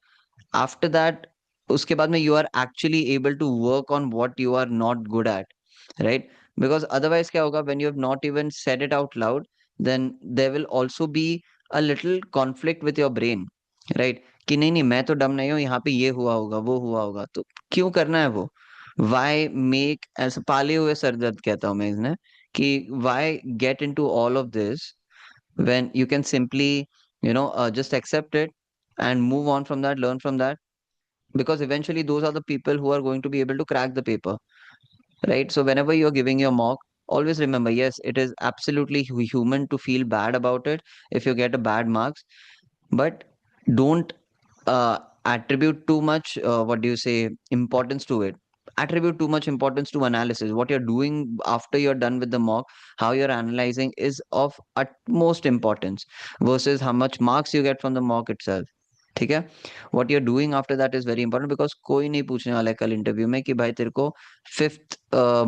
After that, उसके बाद में you are actually able to work on what you are not good at, right? Because otherwise क्या होगा, when you have not even said it out loud, then there will also be a little conflict with your brain, right? कि नहीं नहीं, मैं तो डम नहीं हूँ, यहाँ पे ये हुआ होगा वो हुआ होगा, तो क्यों करना है वो? वाई मेक, ऐसे पाले हुए सर दर्द कहता हूँ मैं इसने, कि why get into all of this when you can simply, just accept it and move on from that, learn from that, because eventually those are the people who are going to be able to crack the paper, right? So whenever you're giving your mock, always remember, yes, it is absolutely human to feel bad about it if you get a bad marks, but don't attribute too much, what do you say, importance to it. Attribute too much importance to analysis. What you're doing after you're done with the mock, how you're analyzing, is of utmost importance versus how much marks you get from the mock itself. ठीक है? What you're doing after that is very important, because कोई नहीं पूछने वाला है कल interview में कि भाई तेरे को फिफ्थ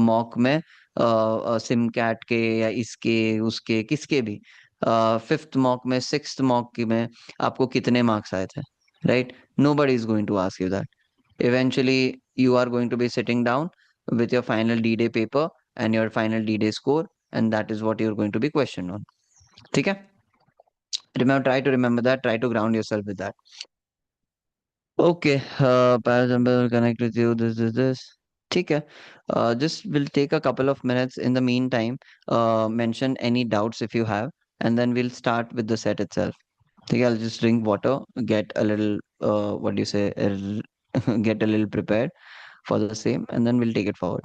मॉक में सिम कैट के या इसके उसके किसके भी फिफ्थ मॉक में, सिक्स्थ मॉक की में आपको कितने मार्क्स आए थे, right? Nobody is going to ask you that. Eventually you are going to be sitting down with your final D-Day paper and your final D-Day score, and that is what you're going to be questioned on. ठीक है? Remember, try to remember that, try to ground yourself with that. Okay, parasympathetic will connect with you, this. ठीक है. Just will take a couple of minutes. In the meantime, mention any doubts if you have, and then we'll start with the set itself. Okay, I'll just drink water, get a little, what do you say, get a little prepared for the same, and then we'll take it forward.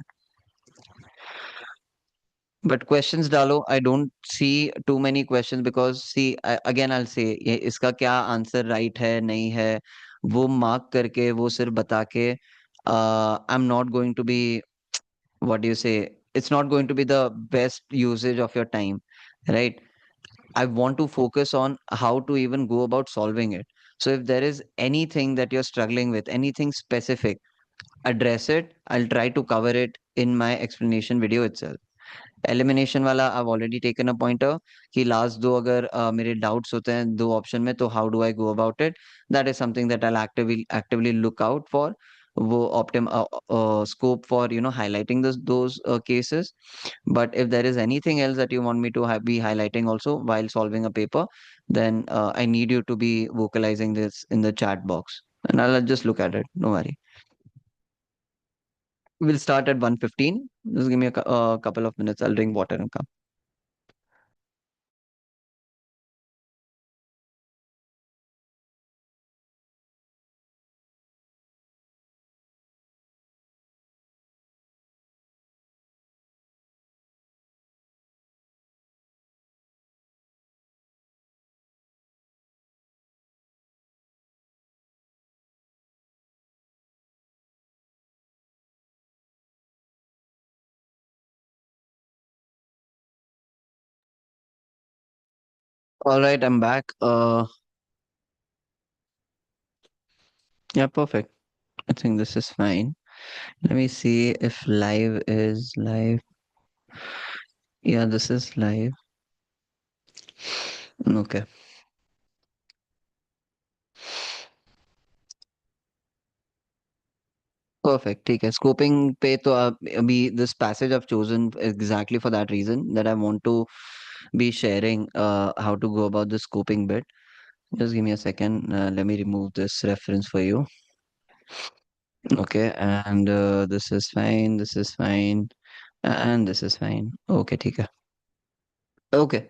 But questions डालो, I don't see too many questions, because see, again I'll say, ये इसका क्या answer right है नहीं है, वो mark करके, वो सिर्फ बता के, I'm not going to be, what do you say, it's not going to be the best usage of your time, right? I want to focus on how to even go about solving it. So if there is anything that you're struggling with, anything specific, address it. I'll try to cover it in my explanation video itself. Elimination वाला I already taken a pointer, कि last दो अगर मेरे doubts होते हैं दो option में, तो how do I go about it, that is something that I actively look out for, वो ऑप्टिम scope for highlighting those cases. But if there is anything else that you want me to be highlighting also while solving a paper, then I need you to be vocalizing this in the chat box, and I'll just look at it, no worry. We'll start at 1:15. Just give me a couple of minutes. I'll drink water and come. All right, I'm back. Yeah, perfect. I think this is fine. Let me see if live is live. Yeah, this is live. Okay. Perfect. ठीक है. Scoping पे तो अभी this passage I've chosen exactly for that reason, that I want to be sharing how to go about the scoping bit. Just give me a second. Let me remove this reference for you. Okay, and this is fine. This is fine. And this is fine. Okay, ठीक है. Okay.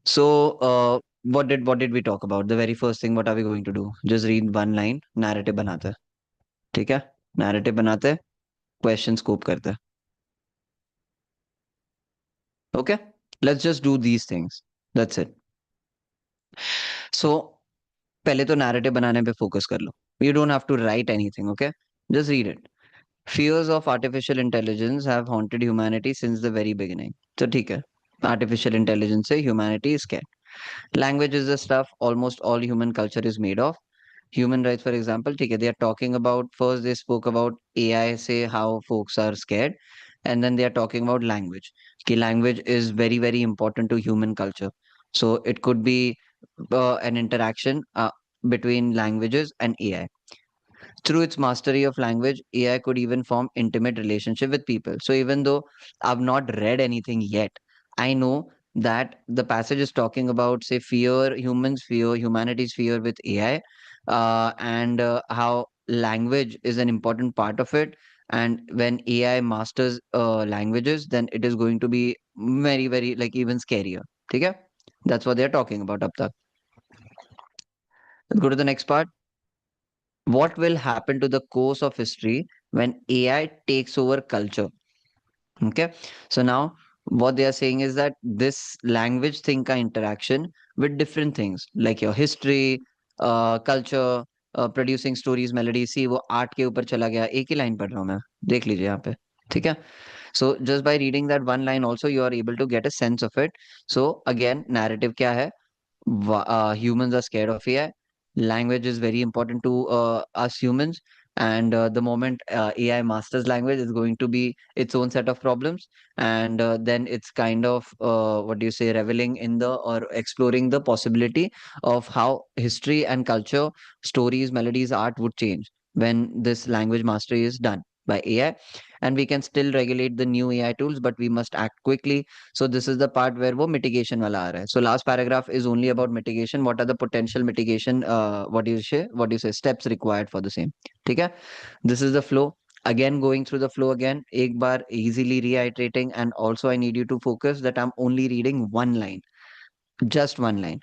So, what did we talk about? The very first thing, what are we going to do? Just read one line, narrative बनाते हैं. ठीक है? Narrative बनाते हैं, question scope करते हैं. Okay? Let's just do these things. That's it. So, पहले तो narrative बनाने पे focus कर लो. You don't have to write anything, okay? Just read it. Fears of artificial intelligence have haunted humanity since the very beginning. So, ठीक है. Artificial intelligence से humanity is scared. Language is the stuff almost all human culture is made of. Human rights, for example, ठीक है, they are talking about, first they spoke about AI, say how folks are scared, and then they are talking about language. कि language is very, very important to human culture. So it could be an interaction between languages and AI. Through its mastery of language, AI could even form intimate relationship with people. So even though I've not read anything yet, I know that the passage is talking about, say, fear, humans fear, humanity's fear with AI, and how language is an important part of it. And when AI masters languages, then it is going to be very, very like even scarier. Okay? That's what they're talking about up there. Let's go to the next part. What will happen to the course of history when AI takes over culture? Okay. So now what they are saying is that this language thinker interaction with different things like your history, culture, producing stories, melodies. See, वो art के ऊपर चला गया, एक ही line पढ़ रहा हूँ मैं, देख लीजिए यहाँ पे. ठीक है. So just by reading that one line also you are able to get a sense of it. So again narrative क्या है? Humans are scared of AI. Language is very important to us humans. And the moment AI masters language, is going to be its own set of problems. And then it's kind of what do you say, reveling in the or exploring the possibility of how history and culture, stories, melodies, art would change when this language mastery is done by AI. And we can still regulate the new AI tools, but we must act quickly. So this is the part where वो mitigation वाला आ रहा है. So last paragraph is only about mitigation. What are the potential mitigation? What do you say? What do you say? Steps required for the same. ठीक है? This is the flow. Again, going through the flow again. एक बार easily reiterating, and also I need you to focus that I'm only reading one line, just one line.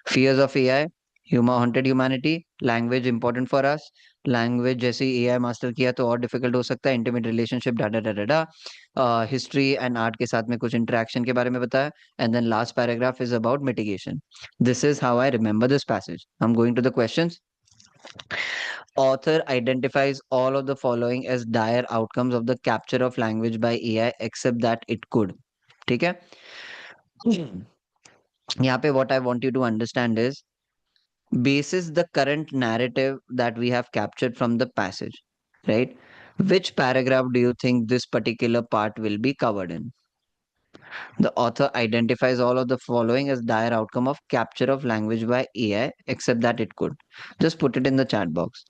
Fears of AI, humor, haunted humanity, language important for us. Language जैसे ही AI master किया तो और difficult हो सकता है. Intimate relationship data data डा history and art के साथ में कुछ इंटरेक्शन के बारे में बताया. And then last paragraph is about mitigation. This is how I remember this passage. I am going to the questions. Author identifies all of the following as dire outcomes of the capture of language by AI except that it could. ठीक है. यहाँ पे what I want you to understand is basis the current narrative that we have captured from the passage, right? Which paragraph do you think this particular part will be covered in? The author identifies all of the following as dire outcome of capture of language by AI, except that it could. Just put it in the chat box.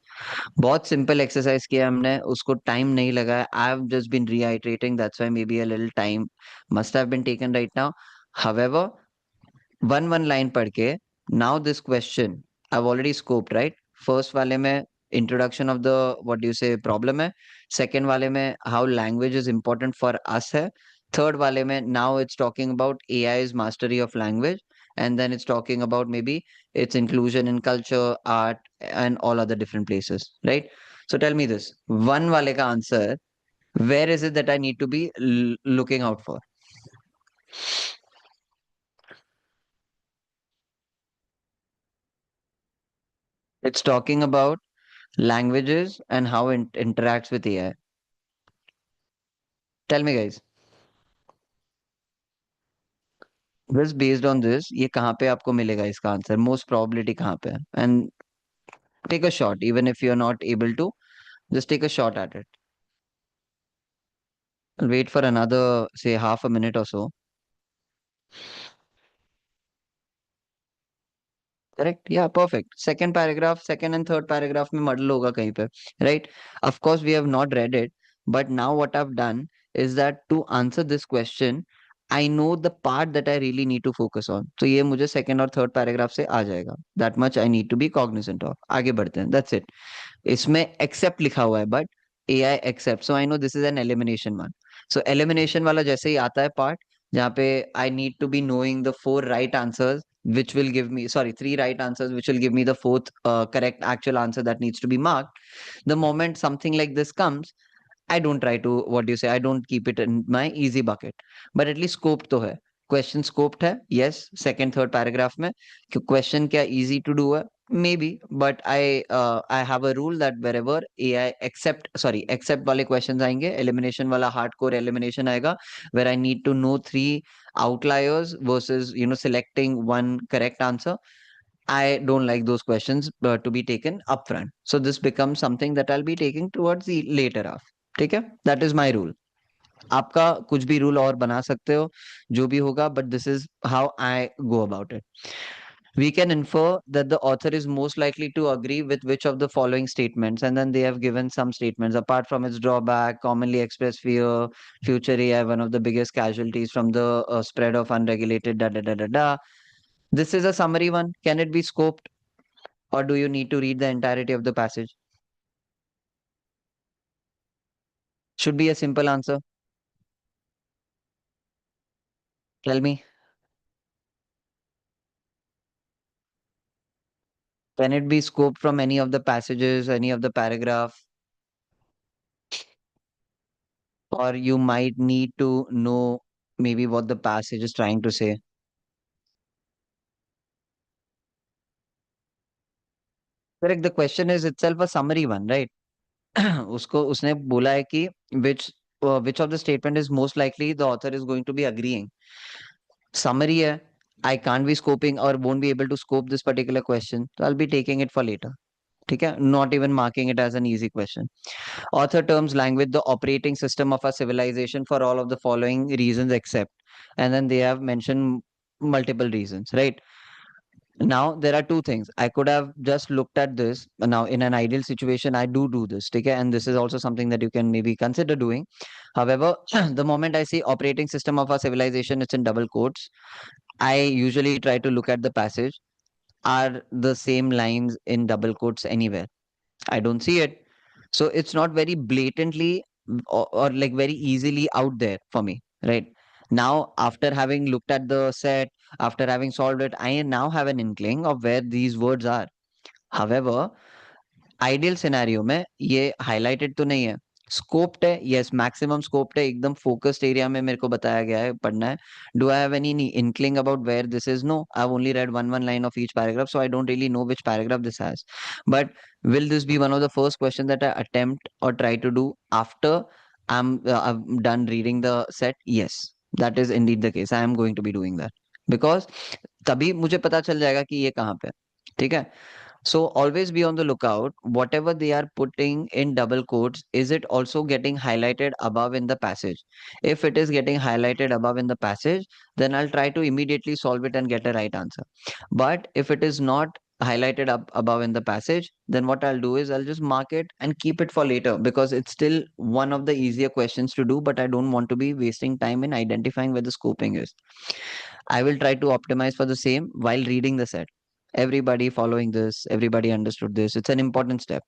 बहुत simple exercise किया हमने, उसको time नहीं लगा. I have just been reiterating, that's why maybe a little time must have been taken right now. However, one line पढ़ के, now this question I already scoped, right? First वाले में introduction of the what do you say problem है. Second वाले में how language is important for us है. Third वाले में now it's talking about AI is mastery of language. And then it's talking about maybe its inclusion in culture, art, and all other different places, right? So tell me this one wale ka answer, where is it that I need to be looking out for? It's talking about languages and how it interacts with AI. Tell me, guys. Just based on this, ये कहाँ पे आपको मिलेगा इसका answer? Most probability कहाँ पे है? And take a shot, even if you are not able to, just take a shot at it. I'll wait for another, say, half a minute or so. Correct, या perfect. Second paragraph, second and third paragraph में model होगा कहीं पे, right? Of course we have not read it, but now what I have done is that to answer this question I know the part that I really need to focus on. तो ये मुझे second और third paragraph से आ जाएगा. That much I need to be cognizant of. आगे बढ़ते हैं, दैट्स इट. इसमें एक्सेप्ट लिखा हुआ है, but AI except, so I know this is an elimination one. So elimination वाला जैसे ही आता है पार्ट, जहाँ पे I need to be knowing the four right answers which will give me, sorry, three right answers which will give me the fourth correct actual answer that needs to be marked. The moment something like this comes, I don't try to, what do you say, I don't keep it in my easy bucket, but at least scope तो है. Question scoped है, yes, second third paragraph में. कि question क्या easy to do है, maybe, but I have a rule that wherever AI except वाले questions आएंगे, elimination वाला hardcore elimination आएगा, where I need to know three outliers versus selecting one correct answer. I don't like those questions to be taken upfront. So this becomes something that I'll be taking towards the later half. ठीक है? That is my rule. आपका कुछ भी rule और बना सकते हो, जो भी होगा, but this is how I go about it. we can infer that the author is most likely to agree with which of the following statements, and then they have given some statements. Apart from its drawback, commonly expressed fear, future AI, one of the biggest casualties from the spread of unregulated da da da da da. This is a summary one. Can it be scoped, or do you need to read the entirety of the passage? Should be a simple answer. Tell me, can it be scoped from any of the passages, any of the paragraph, or you might need to know maybe what the passage is trying to say? Correct. The question is itself a summary one, right? उसको उसने बोला है कि which of the statement is most likely the author is going to be agreeing. Summary है. I can't be scoping or won't be able to scope this particular question. So I'll be taking it for later. ठीक है? Not even marking it as an easy question. Author terms language the operating system of a civilization for all of the following reasons except. And then they have mentioned multiple reasons, right? Now there are two things. I could have just looked at this. Now in an ideal situation, I do this. Okay, and this is also something that you can maybe consider doing. However, the moment I see operating system of our civilization, it's in double quotes. I usually try to look at the passage. Are the same lines in double quotes anywhere? I don't see it. So it's not very blatantly or like very easily out there for me, right? Now, after having looked at the set, after having solved it, I now have an inkling of where these words are. However, ideal scenario में ये highlighted तो नहीं है, scoped है, yes maximum scoped है, एकदम focused area में मेरे को बताया गया है पढ़ना है. Do I have any inkling about where this is? No, I have only read one line of each paragraph, so I don't really know which paragraph this has. But will this be one of the first questions that I attempt or try to do after I've done reading the set? Yes, that is indeed the case. I am going to be doing that because तभी मुझे पता चल जाएगा कि ये कहाँ पे है. ठीक है. So always be on the lookout. Whatever they are putting in double quotes, is it also getting highlighted above in the passage? If it is getting highlighted above in the passage, then I'll try to immediately solve it and get a right answer. But if it is not highlighted up above in the passage, then what I'll do is I'll just mark it and keep it for later because it's still one of the easier questions to do, but I don't want to be wasting time in identifying where the scoping is. I will try to optimize for the same while reading the set. Everybody following this, everybody understood this. It's an important step.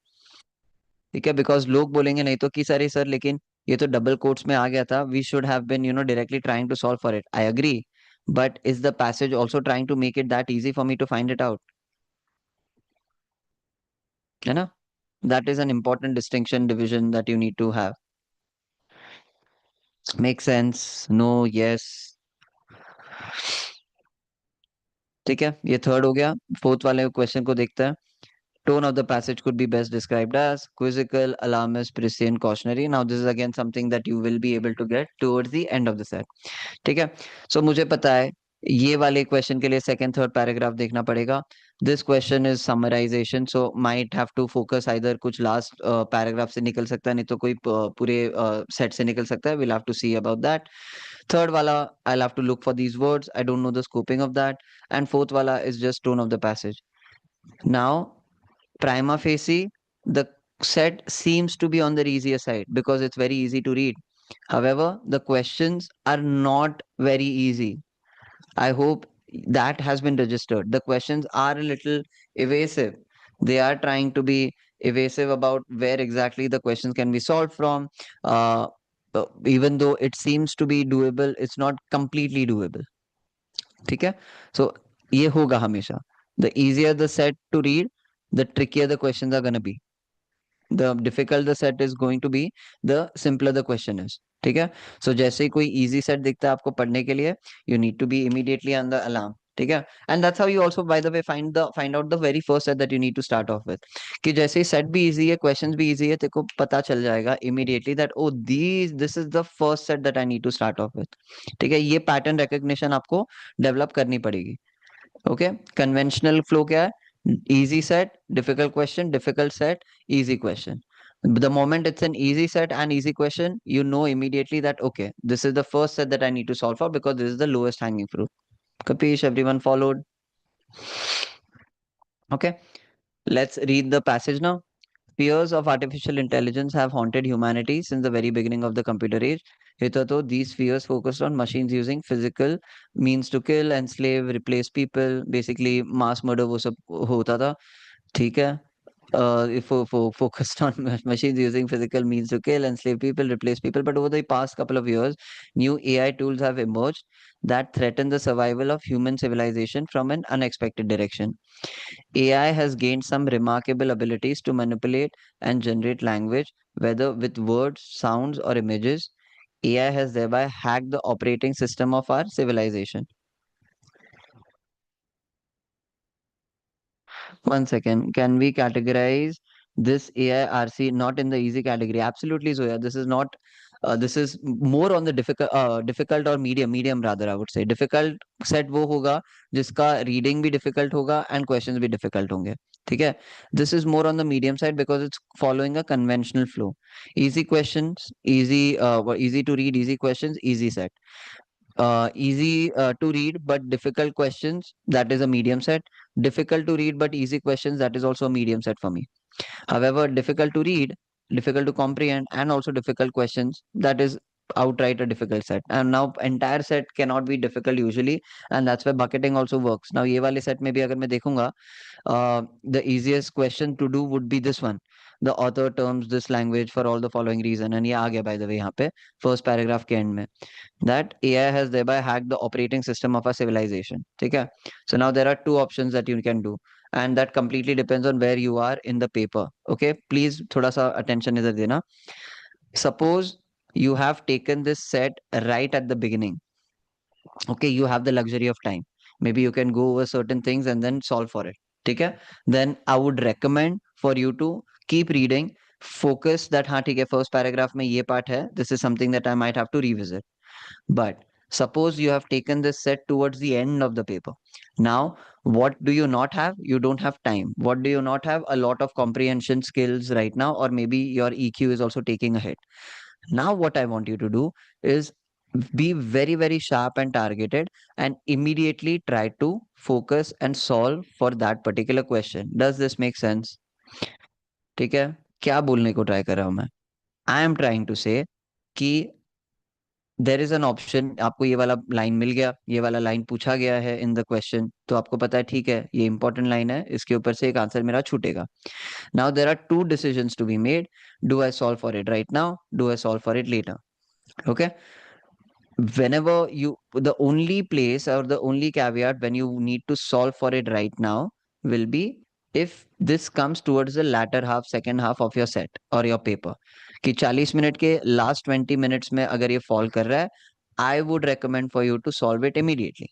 ठीक है, because लोग बोलेंगे नहीं तो कि sir लेकिन ये तो डबल कोट्स में आ गया था, we should have been directly trying to solve for it. I agree, but is the passage also trying to make it that easy for me to find it out? है ना? That is an important distinction division that you need to have. Make sense? No? Yes? ठीक है, ये third हो गया. Fourth वाले question को देखते हैं. Tone of the passage could be best described as quizzical, alarmist, prescient, cautionary. Now, this is again something that you will be able to get towards the end of the set. ठीक है. So मुझे पता है ये वाले question के लिए second third paragraph देखना पड़ेगा. This question is summarisation, so might have to focus. Either कुछ लास्ट पैराग्राफ से निकल सकता है, नहीं तो कोई पूरे सेट से निकल सकता है. Will have to see about that. Third वाला I have to look for these words. I don't know the scoping of that. And fourth वाला is just tone of the passage. Now prima facie, the set seems to be on the easier side because it's very easy to read. However, the questions are not very easy. I hope that has been registered. The questions are a little evasive. They are trying to be evasive about where exactly the questions can be solved from. Uh, Even though it seems to be doable, it's not completely doable. ठीक है. So ये होगा हमेशा. The easier the set to read, the trickier the questions are going to be. The difficult the set is going to be, the simpler the question is. ठीक है. So जैसे ही कोई easy set दिखता है आपको पढ़ने के लिए, you need to be immediately on the alarm. ठीक है. And that's how you also by the way find out the very first set that you need to start off with. कि जैसे ही set भी easy है, questions भी easy है, तेरे को पता चल जाएगा immediately that oh this is the first set that I need to start off with. ठीक है. ये pattern recognition आपको develop करनी पड़ेगी. ओके. कन्वेंशनल फ्लो क्या है? Easy set, difficult question, difficult set, easy question. The moment it's an easy set and easy question, you know immediately that okay, this is the first set that I need to solve for because this is the lowest hanging fruit. Capish? Everyone followed? Okay, let's read the passage now. Fears of artificial intelligence have haunted humanity since the very beginning of the computer age. Hitherto, these fears focused on machines using physical means to kill, enslave, replace people. Basically, mass murder वो सब होता था. ठीक है. Focused on machines using physical means to kill, enslave people, replace people. But over the past couple of years, new AI tools have emerged that threaten the survival of human civilization from an unexpected direction. AI has gained some remarkable abilities to manipulate and generate language, whether with words, sounds, or images. AI has thereby hacked the operating system of our civilization. One second. Can we categorize this AIRC not in the easy category? Absolutely, Zoya. This is not. This is more on the difficult or medium rather. I would say difficult set वो होगा जिसका reading भी difficult होगा and questions भी difficult होंगे. ठीक है. This is more on the medium side because it's following a conventional flow. Easy questions, easy to read, easy questions, easy set. Easy to read but difficult questions, that is a medium set. Difficult to read but easy questions, that is also a medium set for me. However, difficult to read, difficult to comprehend, and also difficult questions, that is outright a difficult set. And now entire set cannot be difficult usually, and that's where bucketing also works. Now ये वाले set में भी अगर मैं देखूंगा, the easiest question to do would be this one. The author terms this language for all the following reason, and ये आ गया by the way यहाँ पे first paragraph के end में, that AI has thereby hacked the operating system of our civilization. ठीक है? So now there are two options that you can do, and that completely depends on where you are in the paper. Okay, please थोड़ा सा attention इधर देना. Suppose you have taken this set right at the beginning. Okay, you have the luxury of time. Maybe you can go over certain things and then solve for it. ठीक है? Then I would recommend for you to keep reading. Focus that हाँ ठीक है first paragraph में ये part है. This is something that I might have to revisit. But suppose you have taken this set towards the end of the paper. Now, what do you not have? You don't have time. What do you not have? A lot of comprehension skills right now, or maybe your EQ is also taking a hit. Now, what I want you to do is be very, very sharp and targeted and immediately try to focus and solve for that particular question. Does this make sense? ठीक है? क्या बोलने को try कर रहा हूं मैं? I am trying to से कि देर इज एन ऑप्शन. आपको ये वाला लाइन मिल गया, ये वाला लाइन पूछा गया है इन द क्वेश्चन, तो आपको पता है ठीक है ये इंपॉर्टेंट लाइन है, इसके ऊपर से एक आंसर मेरा छूटेगा. Now there are two decisions to be made. Do I solve for it right now? Do I solve for it later? Okay, whenever you, the only place or the only caveat when you need to solve for it right now will be if this comes towards the latter half, second half of your set or your paper. कि 40 minute के last 20 minutes में अगर ये fall कर रहा है, I would recommend for you to solve it immediately.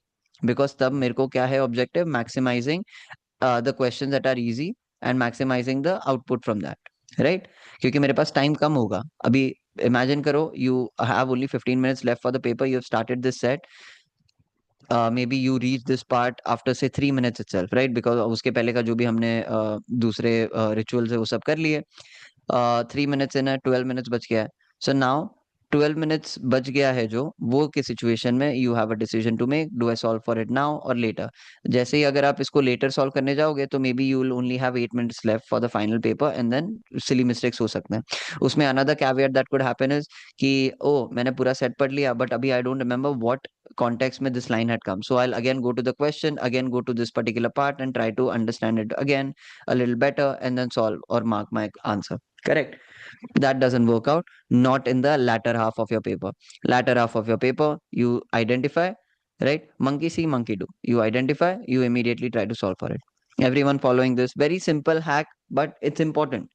Because तब मेरे को क्या है objective? Maximising the questions that are easy and maximizing the output from that, right? क्योंकि मेरे पास टाइम कम होगा अभी. इमेजिन करो you have only 15 minutes left for the paper, you have started this set, maybe you reach this part after say 3 minutes itself, right? Because उसके पहले का जो भी हमने दूसरे रिचुअल्स है वो सब कर लिए. 3 minutes in है, 12 minutes बच गया है. सो नाउ 12 minutes बच गया है जो वो के सिचुएशन में you have a decision to make. Do I solve for it now और लेटर? जैसे ही अगर आप इसको लेटर सॉल्व करने जाओगे तो maybe you will only have 8 minutes left for the final paper and then silly mistakes हो सकते हैं. उसमें another caveat that could happen is कि ओ मैंने पूरा सेट पढ़ लिया बट अभी I don't remember what context में this line had come. So I'll again go to the question, again go to this particular part and try to understand it again a little better and then solve or mark my answer. Correct? That doesn't work out. Not in the latter half of your paper. Latter half of your paper, you identify, right? Monkey see, monkey do. You identify, you immediately try to solve for it. Everyone following this very simple hack, but it's important.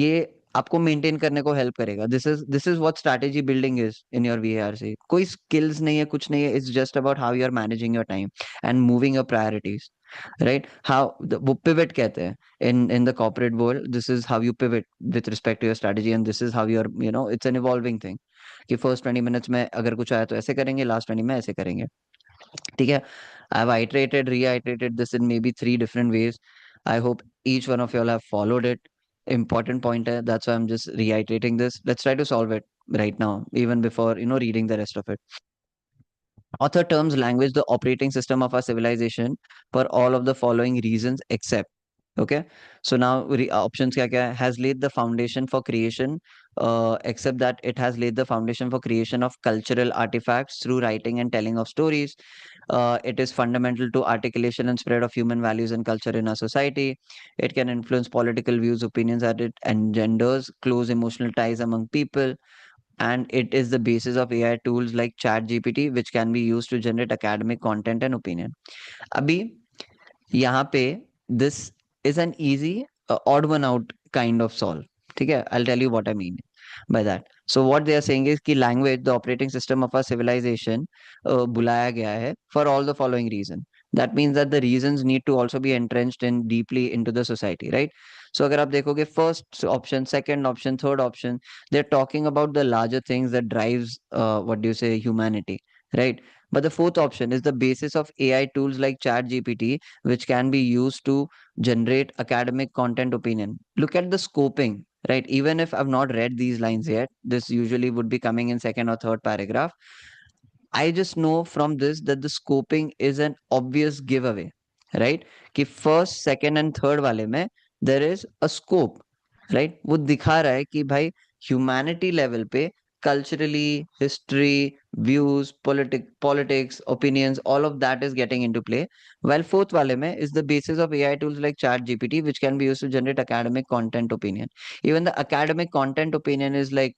ये आपको maintain करने को help करेगा. This is what strategy building is in your VRC. कोई skills नहीं है, कुछ नहीं है. It's just about how you are managing your time and moving your priorities, right? How वो पिवट कहते हैं in the corporate world. This is how you pivot with respect to your strategy and this is how your it's an evolving thing. कि first 20 minutes में अगर कुछ आया तो ऐसे करेंगे, लास्ट 20 में ऐसे करेंगे. ठीक है? I have iterated reiterated this in maybe 3 different ways. I hope each one of y'all have followed it. Important point है, that's why I'm just reiterating this. Let's try to solve it right now even before reading the rest of it. Author terms language the operating system of our civilization for all of the following reasons except. Okay. So now options kya kya hai? Has laid the foundation for creation, except that it has laid the foundation for creation of cultural artifacts through writing and telling of stories. It is fundamental to articulation and spread of human values and culture in our society. It can influence political views, opinions, and it engenders close emotional ties among people. And it is the basis of AI tools like ChatGPT, which can be used to generate academic content and opinion. अभी यहाँ पे this is an easy odd one out kind of solve. ठीक है, I'll tell you what I mean by that. So what they are saying is कि language, the operating system of our civilization, बुलाया गया है for all the following reason. That means that the reasons need to also be entrenched in deeply into the society, right? So अगर आप देखोगे first option, second option, third option, they're talking about the larger things that drives what do you say humanity, right? But the fourth option is the basis of AI tools like ChatGPT, which can be used to generate academic content opinion. Look at the scoping, right? Even if I've not read these lines yet, this usually would be coming in second or third paragraph. I just know from this that the scoping is an obvious giveaway, right? कि first, second and third वाले में there is a scope, right? वो दिखा रहा है कि भाई humanity level पे culturally, history, views, politics, opinions, all of that is getting into play. While fourth वाले में is the basis of AI tools like ChatGPT, which can be used to generate academic content opinion. Even the academic content opinion is like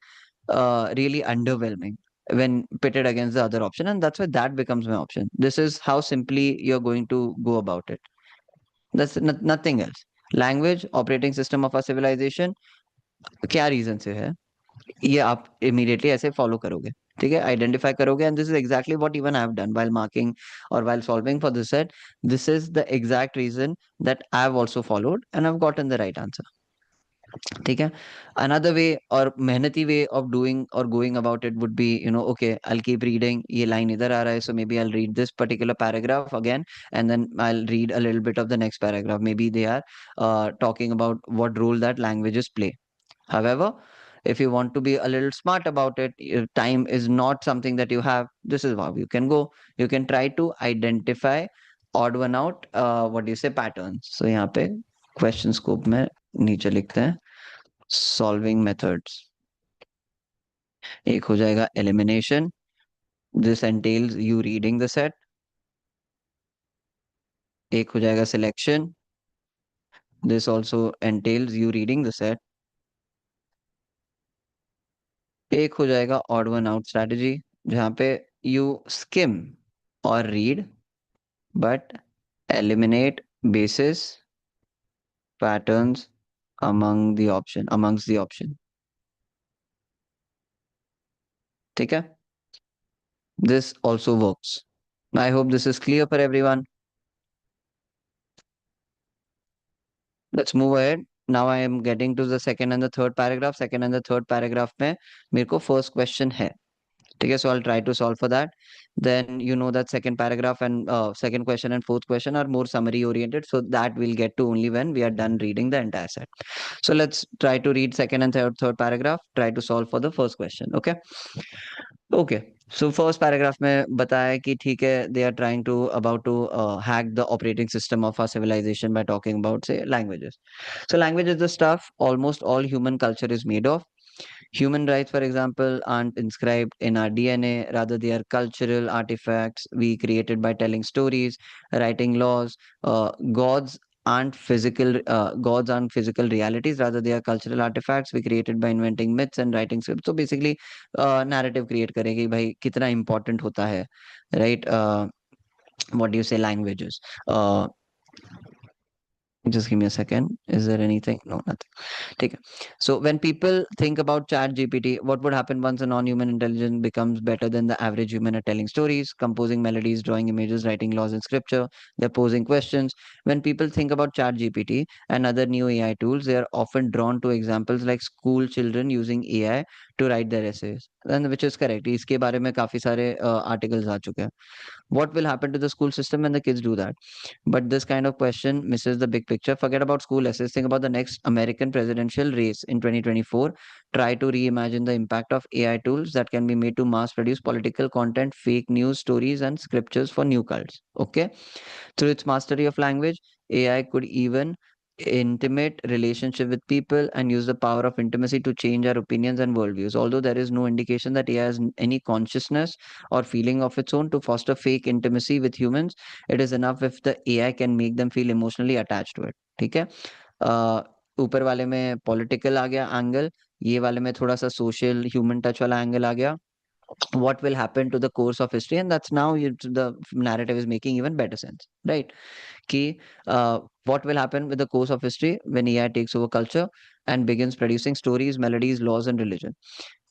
really underwhelming when pitted against the other option, and that's why that becomes my option. This is how simply you're going to go about it. That's nothing else. Language, operating system of our civilization, क्या reason से है, ये आप immediately ऐसे follow करोगे, ठीक है, identify करोगे, and this is exactly what even I have done while marking और while solving for this set. This is the exact reason that I have also followed and I have gotten the right answer. ठीक है. Another way और मेहनती way of doing और going about it would be okay, I keep reading, ये line इधर आ रहा है, so maybe I read this particular paragraph again and then I read a little bit of the next paragraph. Maybe they are talking about what role that languages play. However, if you want to be a little smart about it, if time is not something that you have, this is how you can go. You can try to identify odd one out, what do you say, patterns. So यहाँ पे question scope में नीचे लिखते हैं solving methods. एक हो जाएगा elimination. This entails you reading the set. एक हो जाएगा selection. This also entails you reading the set. एक हो जाएगा odd one out strategy, जहाँ पे you skim or read but eliminate basis patterns amongst the option. ठीक है. This also works. I hope this is clear for everyone. Let's move ahead. Now I am getting to the second and the third paragraph. Second and the third paragraph में मेरे को first question है. ठीक है, so I'll try to solve for that. Then you know that second paragraph and second question and fourth question are more summary oriented, so that we'll get to only when we are done reading the entire set. So let's try to read second and third paragraph. Try to solve for the first question. Okay. Okay. So first paragraph में बताया है कि ठीक है, they are trying to about to hack the operating system of our civilization by talking about say languages. So language is the stuff almost all human culture is made of. Human rights, for example, aren't inscribed in our DNA. Rather, they are cultural artifacts we created by telling stories, writing laws. Gods aren't physical realities. Rather, they are cultural artifacts we created by inventing myths and writing scripts. So basically, narrative create करेगी भाई कितना important होता है, right? What do you say? Languages. Just give me a second. Is there anything? No, nothing. Take it. So when people think about Chat GPT, what would happen once a non-human intelligence becomes better than the average human at telling stories, composing melodies, drawing images, writing laws in scripture? They're posing questions. When people think about Chat GPT and other new AI tools, they are often drawn to examples like school children using AI to write their essays, and which is correct. इसके बारे में काफी सारे articles आ चुके हैं. What will happen to the school system when the kids do that? But this kind of question misses the big picture. Forget about school essays. Think about the next American presidential race in 2024. Try to reimagine the impact of AI tools that can be made to mass produce political content, fake news stories, and scriptures for new cults. Okay. Through its mastery of language, AI could even intimate relationship with people and use the power of intimacy to change our opinions and worldviews. Although there is no indication that AI has any consciousness or feeling of its own to foster fake intimacy with humans, it is enough if the AI can make them feel emotionally attached to it. ठीक है. अ, ऊपर वाले में political आ गया angle, ये वाले में थोड़ा सा सोशल ह्यूमन टच वाला एंगल आ गया. What will happen to the course of history, and that's now the narrative is making even better sense, right? Ki, what will happen with the course of history when AI takes over culture and begins producing stories, melodies, laws, and religion?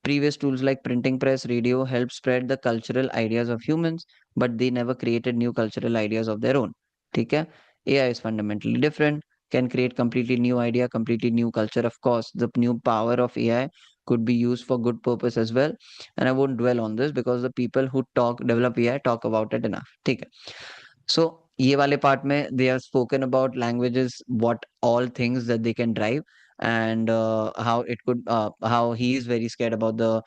Previous tools like printing press, radio helped spread the cultural ideas of humans, but they never created new cultural ideas of their own. ठीक है? AI is fundamentally different, can create completely new idea, completely new culture. Of course, the new power of AI could be used for good purpose as well. And I won't dwell on this because the people who develop AI talk about it enough. ठीक है? So ये वाले part में they have spoken about languages, what all things that they can drive, and how it could how he is very scared about the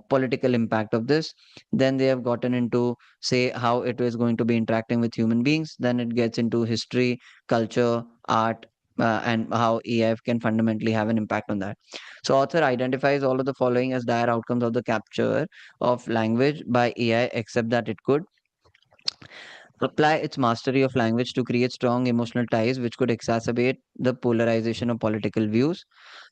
political impact of this. Then they have gotten into say how it is going to be interacting with human beings. Then it gets into history, culture, art, and how AI can fundamentally have an impact on that. So author identifies all of the following as dire outcomes of the capture of language by AI, except that it could apply its mastery of language to create strong emotional ties, which could exacerbate the polarization of political views,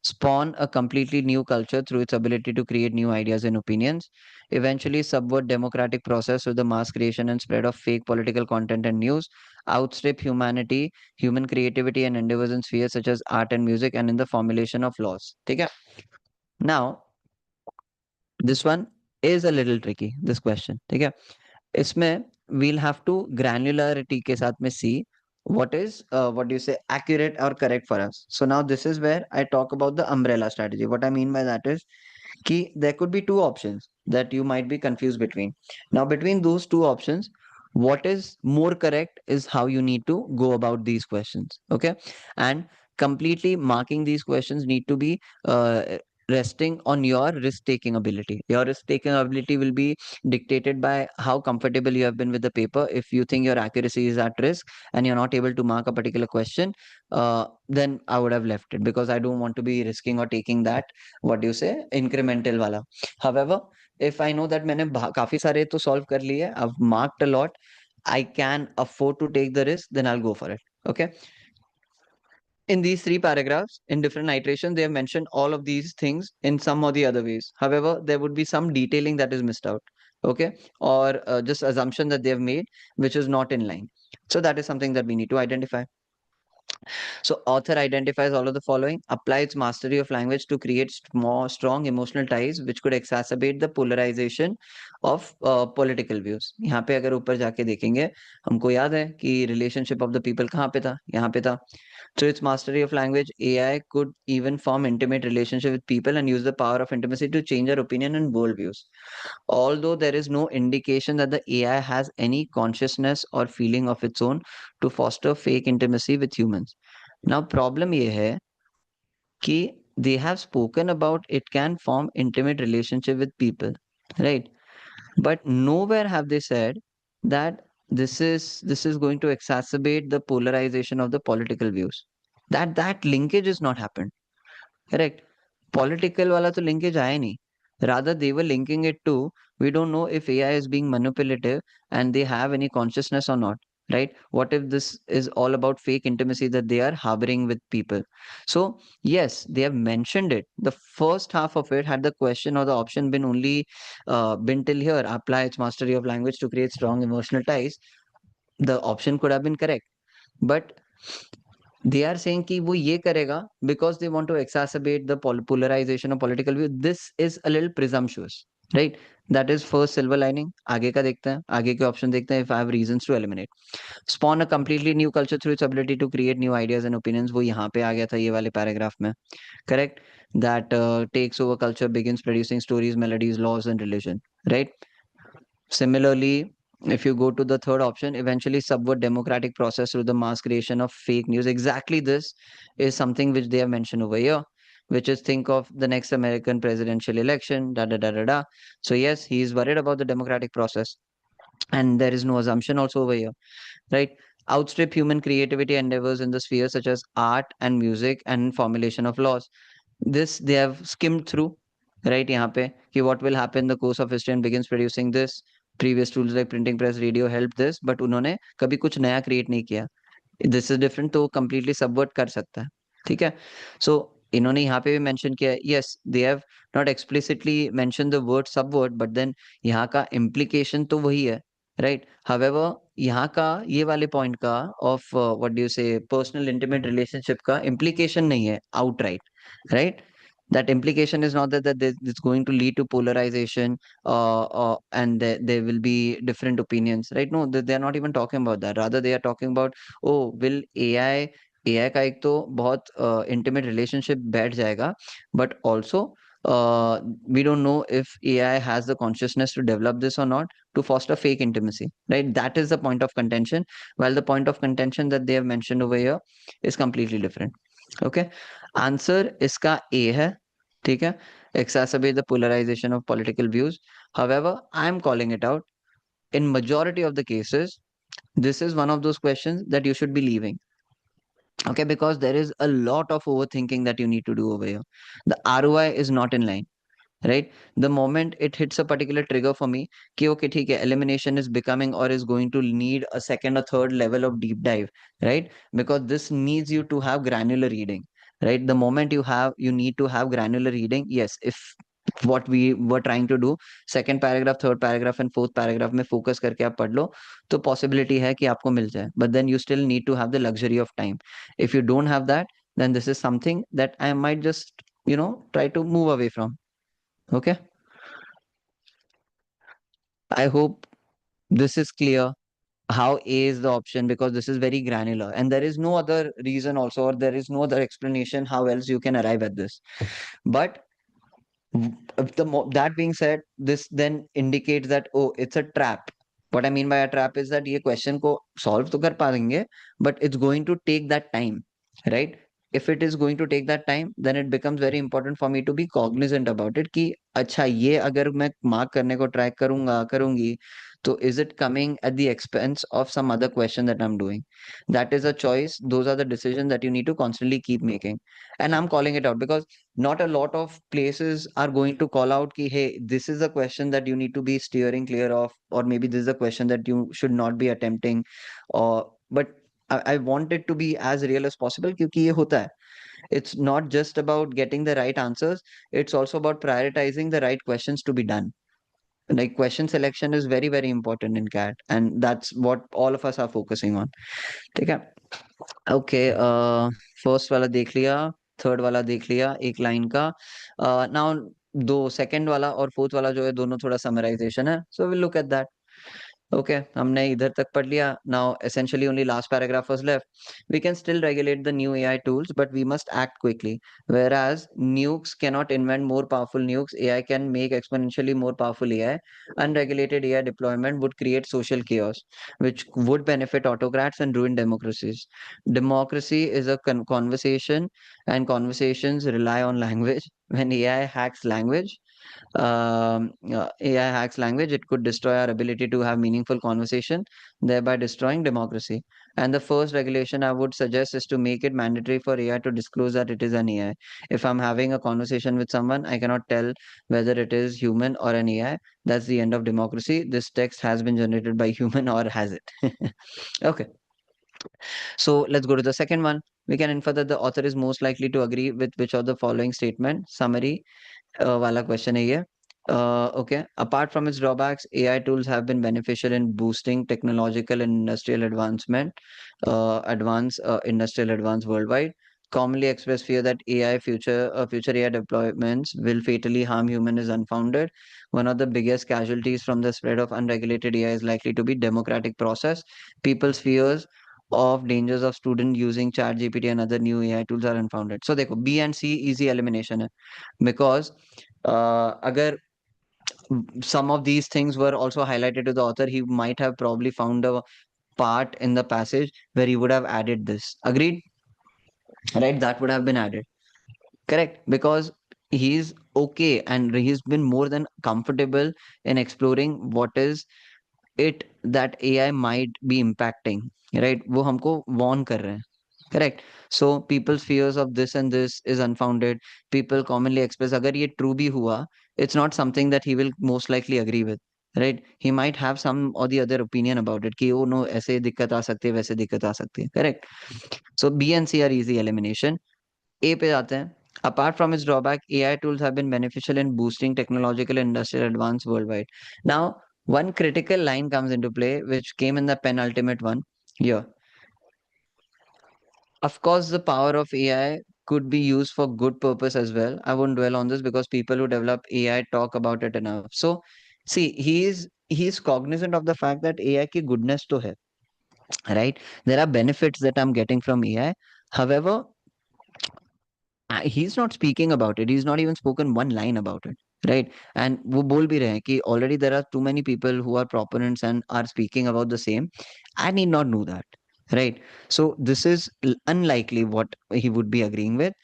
spawn a completely new culture through its ability to create new ideas and opinions, eventually subvert democratic process with the mass creation and spread of fake political content and news, outstrip humanity, human creativity and endeavors in spheres such as art and music, and in the formulation of laws. Okay? Now, this one is a little tricky, this question. Okay? इसमें we'll have to granularity के साथ में see what is what do you say accurate or correct for us. So now this is where I talk about the umbrella strategy. What I mean by that is कि there could be two options that you might be confused between. Now, between those two options, what is more correct is how you need to go about these questions. Okay. And completely marking these questions need to be resting on your risk taking ability. Your risk taking ability will be dictated by how comfortable you have been with the paper. If you think your accuracy is at risk and you're not able to mark a particular question, then I would have left it because I don't want to be risking or taking that what do you say incremental वाला. However, if I know that मैंने काफी सारे तो solve कर लिए, I've marked a lot, I can afford to take the risk, then I'll go for it. Okay. In these three paragraphs, in different iterations, they have mentioned all of these things in some or the other ways. However, there would be some detailing that is missed out. Okay. Or just assumption that they have made, which is not in line. So that is something that we need to identify. So author identifies all of the following, apply its mastery of language to create more strong emotional ties, which could exacerbate the polarization of political views. यहाँ पे अगर ऊपर जाके देखेंगे, हमको याद है कि relationship of the people कहाँ पे था? यहाँ पे था. Through its mastery of language, AI could even form intimate relationship with people and use the power of intimacy to change our opinion and worldviews. Although there is no indication that the AI has any consciousness or feeling of its own to foster fake intimacy with humans. Now, problem ये है कि they have spoken about it can form intimate relationship with people, right? But nowhere have they said that this is going to exacerbate the polarization of the political views. That linkage is not happened. Correct. Political वाला तो linkage आया नहीं. Rather, they were linking it to, we don't know if AI is being manipulative and they have any consciousness or not, right? What if this is all about fake intimacy that they are harboring with people? So, yes, they have mentioned it. The first half of it had the question or the option been only been till here, apply its mastery of language to create strong emotional ties. The option could have been correct. But they are saying कि वो ये करेगा because they want to exacerbate the polarization of political view. This is a little presumptuous. Right? That is first silver lining. आगे का देखते हैं, आगे के ऑप्शन देखते हैं। If I have reasons to eliminate, spawn a completely new culture through its ability to create new ideas and opinions, वो यहाँ पे आ गया था ये वाले पैराग्राफ में, correct? That takes over culture, begins producing stories, melodies, laws and religion, right? Similarly, if you go to the third option, eventually subvert democratic process through the mass creation of fake news. Exactly this is something which they have mentioned over here, which is think of the next American presidential election, da da da da da. So yes, he is worried about the democratic process, and there is no assumption also over here, right? Outstrip human creativity endeavors in the spheres such as art and music and formulation of laws. This they have skimmed through, right? यहाँ पे कि what will happen in the course of history and begins producing this. Previous tools like printing press, radio helped this, but उन्होंने कभी कुछ नया create नहीं किया. This is different, तो कंप्लीटली सबवर्ट कर सकता है, ठीक है? सो इन्होंने यहाँ पे भी मेंशन किया है, yes they have not explicitly mention the word subvert, but then यहाँ का इम्प्लीकेशन तो वही है, राइट? हावेवर यहाँ का ये वाले पॉइंट का ऑफ व्हाट डू यू से पर्सनल इंटीमेट रिलेशनशिप का इम्प्लीकेशन नहीं है outright, right? That implication is not that it's going to lead to polarization, and there will be different opinions, right? No, they're not even talking about that. Rather, they are talking about, oh, will AI का एक तो बहुत intimate relationship बैठ जाएगा, but also we don't know if AI has the consciousness to develop this or not to foster fake intimacy, right? That is the point of contention, while the point of contention that they have mentioned over here is completely different. Okay, answer इसका ए है, ठीक है? Exacerbate the polarization of political views. However, I am calling it out. In majority of the cases, this is one of those questions that you should be leaving. Okay, because there is a lot of overthinking that you need to do over here. The ROI is not in line, right? The moment it hits a particular trigger for me कि okay ठीक है, elimination is becoming or is going to need a second or third level of deep dive, right? Because this needs you to have granular reading, right? The moment you need to have granular reading, yes, if what we were trying to do, second paragraph, third paragraph and fourth paragraph में focus करके आप पढ़ लो तो possibility है कि आपको मिल जाए, but then you still need to have the luxury of time. If you don't have that, then this is something that I might just try to move away from. Okay, I hope this is clear how A is the option, because this is very granular and there is no other reason also, or there is no other explanation how else you can arrive at this. But that being said, this then indicates that, oh, it's a trap. What I mean by a trap is that ये question को solve तो कर पाएंगे, but it's going to take that time, right? If it is going to take that time, then it becomes very important for me to be cognizant about it कि अच्छा ये अगर मैं mark करने को try करूंगा करूंगी, तो is it coming at the expense of some other question that I'm doing? That is a choice. Those are the decisions that you need to constantly keep making. And I'm calling it out because not a lot of places are going to call out ki, hey, this is a question that you need to be steering clear of, or maybe this is a question that you should not be attempting. Or but I want it to be as real as possible क्योंकि ये होता है. It's not just about getting the right answers. It's also about prioritizing the right questions to be done. Like question selection is very, very important in CAT, and that's what all of us are focusing on. ठीक है? Okay, first वाला देख लिया, third वाला देख लिया एक line का. नाउ दो सेकंड वाला और फोर्थ वाला जो है दोनों थोड़ा समराइजेशन है, so will look at that. Okay, हमने इधर तक पढ़ लिया. Now essentially only last paragraph was left. We can still regulate the new AI tools but we must act quickly. whereas nukes cannot invent more powerful nukes, AI can make exponentially more powerful AI. Unregulated AI deployment would create social chaos, which would benefit autocrats and ruin democracies. Democracy is a conversation, and conversations rely on language. When AI hacks language, AI hacks language, it could destroy our ability to have meaningful conversation, thereby destroying democracy. And the first regulation I would suggest is to make it mandatory for AI to disclose that it is an AI. If I'm having a conversation with someone, I cannot tell whether it is human or an AI. That's the end of democracy. This text has been generated by human or has it? Okay. So let's go to the second one. We can infer that the author is most likely to agree with which of the following statement. Summary वाला question है ये. Okay. Apart from its drawbacks, AI tools have been beneficial in boosting technological and industrial advancement, industrial advance worldwide. commonly expressed fear that future AI deployments will fatally harm human is unfounded. One of the biggest casualties from the spread of unregulated AI is likely to be democratic process. People's fears of dangers of student using chat GPT and other new AI tools are unfounded. So देखो B and C easy elimination है, because अगर some of these things were also highlighted to the author, he might have probably found a part in the passage where he would have added this. Agreed? Right? That would have been added. Correct. Because he's okay and he's been more than comfortable in exploring what is it that AI might be impacting. Right? वो हमको warn कर रहे हैं. Correct. So people's fears of this and this is unfounded. People commonly express अगर ये true भी हुआ, it's not something that he will most likely agree with. Right? He might have some or the other opinion about it कि oh no ऐसे दिक्कत आ सकती है वैसे दिक्कत आ सकती है. Correct. So B and C are easy elimination. A पे जाते हैं. Apart from its drawback, AI tools have been beneficial in boosting technological and industrial advance worldwide. Now, one critical line comes into play, which came in the penultimate one here. Of course, the power of AI could be used for good purpose as well. I won't dwell on this because people who develop AI talk about it enough. So, see, he is cognizant of the fact that AI की goodness to hai, right? There are benefits that I'm getting from AI. However, he's not speaking about it. He's not even spoken one line about it, right? And वो बोल भी रहे हैं कि already there are too many people who are proponents and are speaking about the same. I need not know that, right? So this is unlikely what he would be agreeing with.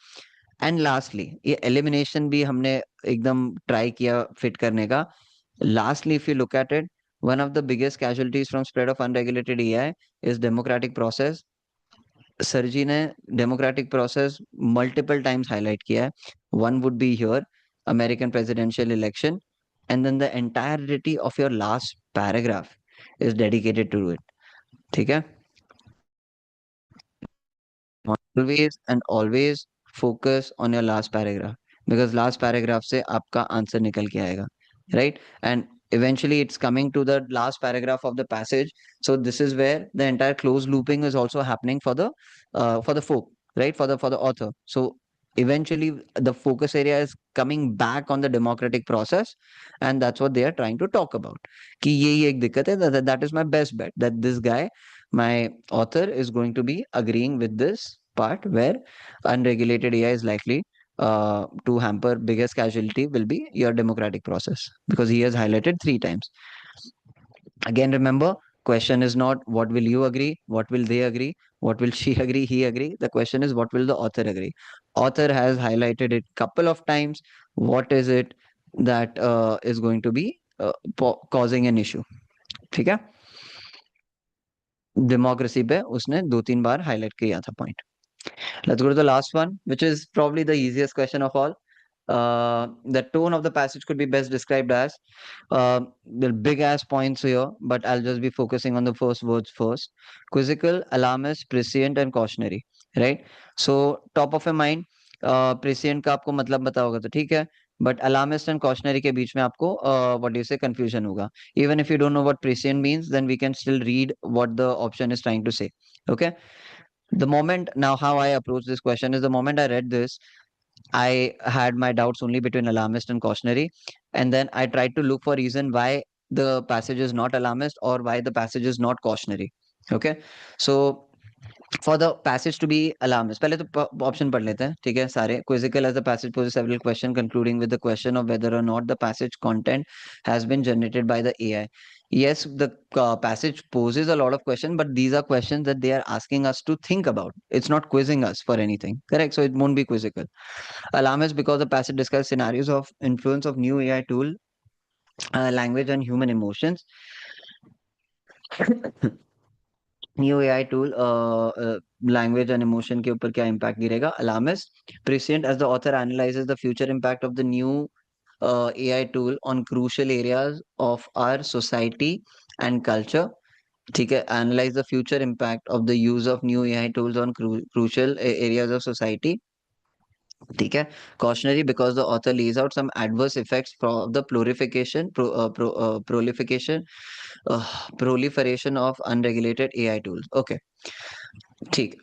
And lastly, ये elimination भी हमने एकदम try किया fit करने का. Lastly, if you look at it, one of the biggest casualties from spread of unregulated AI is democratic process. Sir ji ने democratic process multiple times highlight किया है. One would be here American presidential election, and then the entirety of your last paragraph is dedicated to it. ठीक है. Always and always focus on your last paragraph, because last paragraph से आपका answer निकल के आएगा, right? And eventually it's coming to the last paragraph of the passage. So this is where the entire close looping is also happening for the folk, right? For the author. So eventually the focus area is coming back on the democratic process, and that's what they are trying to talk about. कि यही एक दिक्कत है. That is my best bet that this guy, my author, is going to be agreeing with this part where unregulated AI is likely to hamper. Biggest casualty will be your democratic process, because he has highlighted three times. Again, remember, question is not what will you agree, what will they agree, what will she agree, he agree. The question is what will the author agree. Author has highlighted it couple of times. What is it that is going to be causing an issue. ठीक है. Democracy पे उसने दो तीन बार highlight किया था point. Let's go to the last one, which is probably the easiest question of all. The tone of the passage could be best described as the big ass points here, but I'll just be focusing on the first words first. Quizzical, alarmist, prescient, and cautionary. Right? So, top of your mind, prescient का आपको मतलब पता होगा तो ठीक है. But alarmist and cautionary के बीच में आपको what do you say confusion होगा. Even if you don't know what prescient means, then we can still read what the option is trying to say. Okay. The moment now, how I approach this question is the moment I read this, I had my doubts only between alarmist and cautionary, and then I tried to look for reason why the passage is not alarmist or why the passage is not cautionary. Okay, so for the passage to be alarmist, पहले तो option पढ़ लेते हैं. ठीक है सारे. Quizzical as the passage poses several questions, concluding with the question of whether or not the passage content has been generated by the AI. Yes, the passage poses a lot of questions, but these are questions that they are asking us to think about. It's not quizzing us for anything. Correct. So it won't be quizzical. Alarmist because the passage discusses scenarios of influence of new AI tool, language and human emotions. New AI tool language and emotion के ऊपर क्या impact गिरेगा. Alarmist president as the author analyses the future impact of the new AI tool on crucial areas of our society and culture. ठीक है. Analyse the future impact of the use of new AI tools on crucial areas of society. ठीक है. Cautionary because the author lays out some adverse effects from the proliferation proliferation of unregulated AI tools. Okay. ठीक.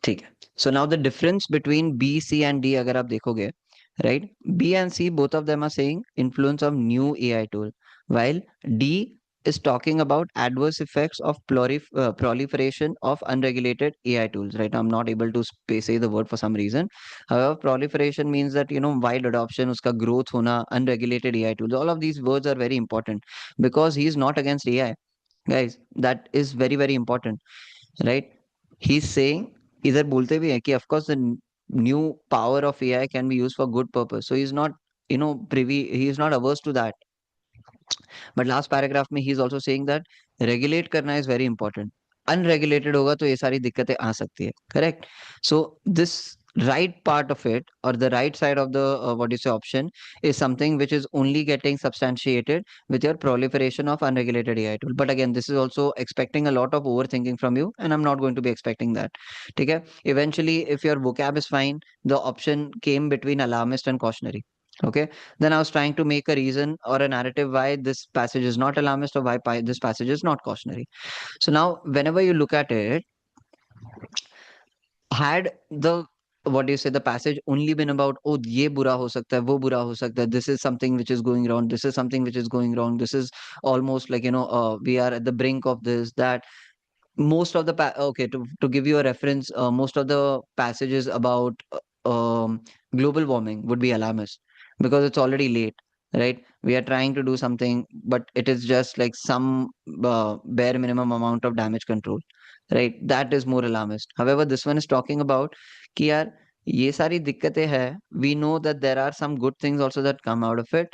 ठीक है. So now the difference between B, C and D अगर आप देखोगे, right? B and C, both of them are saying influence of new AI tool, while D is talking about adverse effects of proliferation of unregulated AI tools. Right now, I'm not able to say the word for some reason. However, proliferation means that, wide adoption, uska growth hona, unregulated AI tools. All of these words are very important because he is not against AI, guys. That is very very important, right? He's saying, इधर बोलते भी हैं कि of course the new power of AI can be used for good purpose. So he's not, privy, he is not averse to that. But last paragraph में ही is also saying that regulate करना is very important. Unregulated होगा तो ये सारी दिक्कतें आ सकती है. Correct. So this right part of it, or the right side of the what you say option, is something which is only getting substantiated with your proliferation of unregulated AI tool. But again, this is also expecting a lot of overthinking from you, and I'm not going to be expecting that. Okay. Eventually, if your vocab is fine, the option came between alarmist and cautionary. Okay. Then I was trying to make a reason or a narrative why this passage is not alarmist, or why this passage is not cautionary. So now, whenever you look at it, had the what do you say, the passage only been about, oh ye bura ho sakta hai, wo bura ho sakta hai, this is something which is going wrong, this is something which is going wrong, this is almost like, we are at the brink of this, that most of the okay, to give you a reference, most of the passages about global warming would be alarmist because it's already late, right? We are trying to do something, but it is just like some bare minimum amount of damage control, right? That is more alarmist. However, this one is talking about कि यार ये सारी दिक्कतें हैं. We know that there are some good things also that come out of it,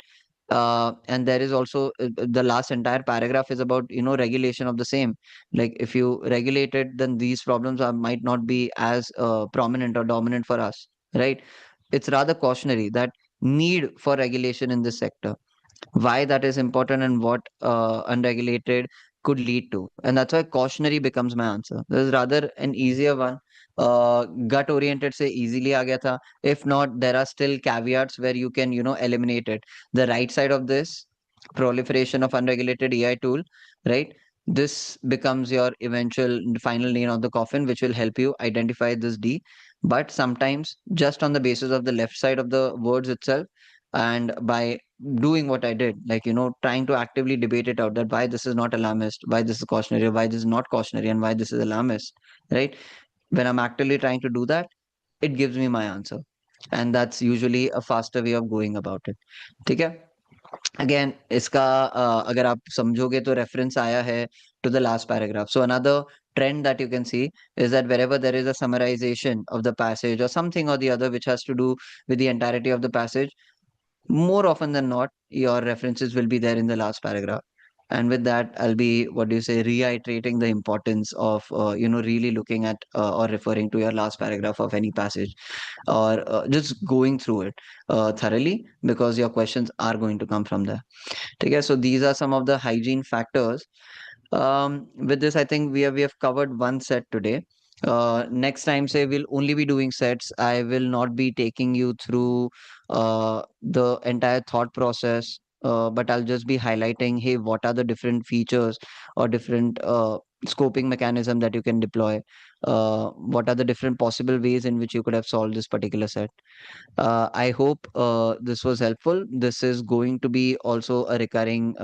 and there is also the last entire paragraph is about, regulation of the same. Like if you regulate it, then these problems might not be as prominent or dominant for us, right? It's rather cautionary that need for regulation in this sector, why that is important, and what unregulated could lead to. And that's why cautionary becomes my answer. This is rather an easier one. Gut oriented say easily aa gaya tha. If not, there are still caveats where you can, eliminate it. The right side of this, proliferation of unregulated AI tool, right? This becomes your eventual final nail on the coffin, which will help you identify this D. But sometimes, just on the basis of the left side of the words itself, and by doing what I did, like, trying to actively debate it out, that why this is not alarmist, why this is cautionary, why this is not cautionary, and why this is alarmist, right? When I'm actively trying to do that, it gives me my answer. And that's usually a faster way of going about it. ठीक है. Again, इसका अगर आप समझोगे तो reference आया है to the last paragraph. So another trend that you can see is that wherever there is a summarization of the passage or something or the other which has to do with the entirety of the passage, more often than not, your references will be there in the last paragraph. And with that, I'll be, what do you say, reiterating the importance of, really looking at or referring to your last paragraph of any passage, or just going through it thoroughly, because your questions are going to come from there. Okay, so these are some of the hygiene factors. With this, I think we have covered one set today. Next time, say we'll only be doing sets. I will not be taking you through the entire thought process, but I'll just be highlighting, hey, what are the different features or different scoping mechanism that you can deploy? What are the different possible ways in which you could have solved this particular set? I hope this was helpful. This is going to be also a recurring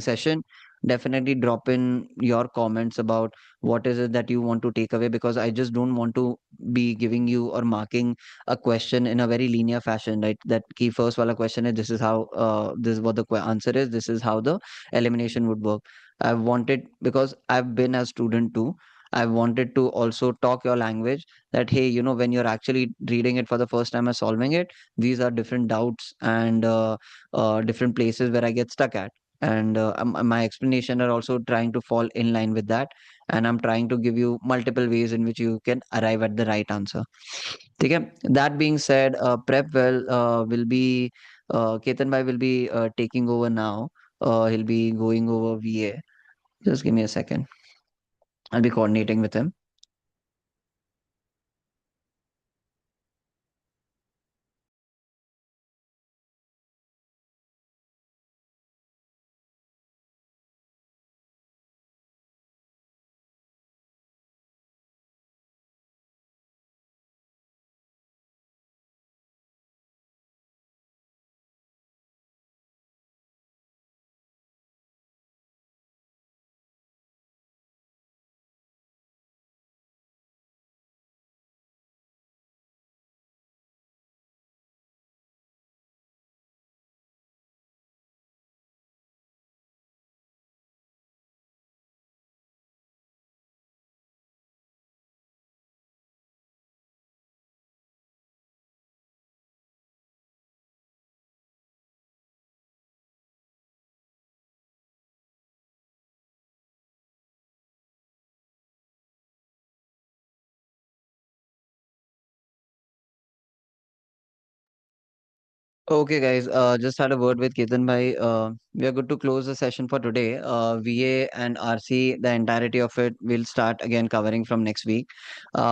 session. Definitely drop in your comments about what is it that you want to take away, because I just don't want to be giving you or marking a question in a very linear fashion, right? That key first wala question is, this is how this is what the answer is, this is how the elimination would work. I've wanted, because I've been a student too, I wanted to also talk your language, that hey, when you're actually reading it for the first time and solving it, these are different doubts and different places where I get stuck at. And my explanation are also trying to fall in line with that. And I'm trying to give you multiple ways in which you can arrive at the right answer. Okay. That being said, prep well will be Ketan bhai will be taking over now. He'll be going over VA. Just give me a second. I'll be coordinating with him. Okay, guys. Just had a word with Ketan bhai. We are good to close the session for today. VA and RC, the entirety of it, will start again covering from next week.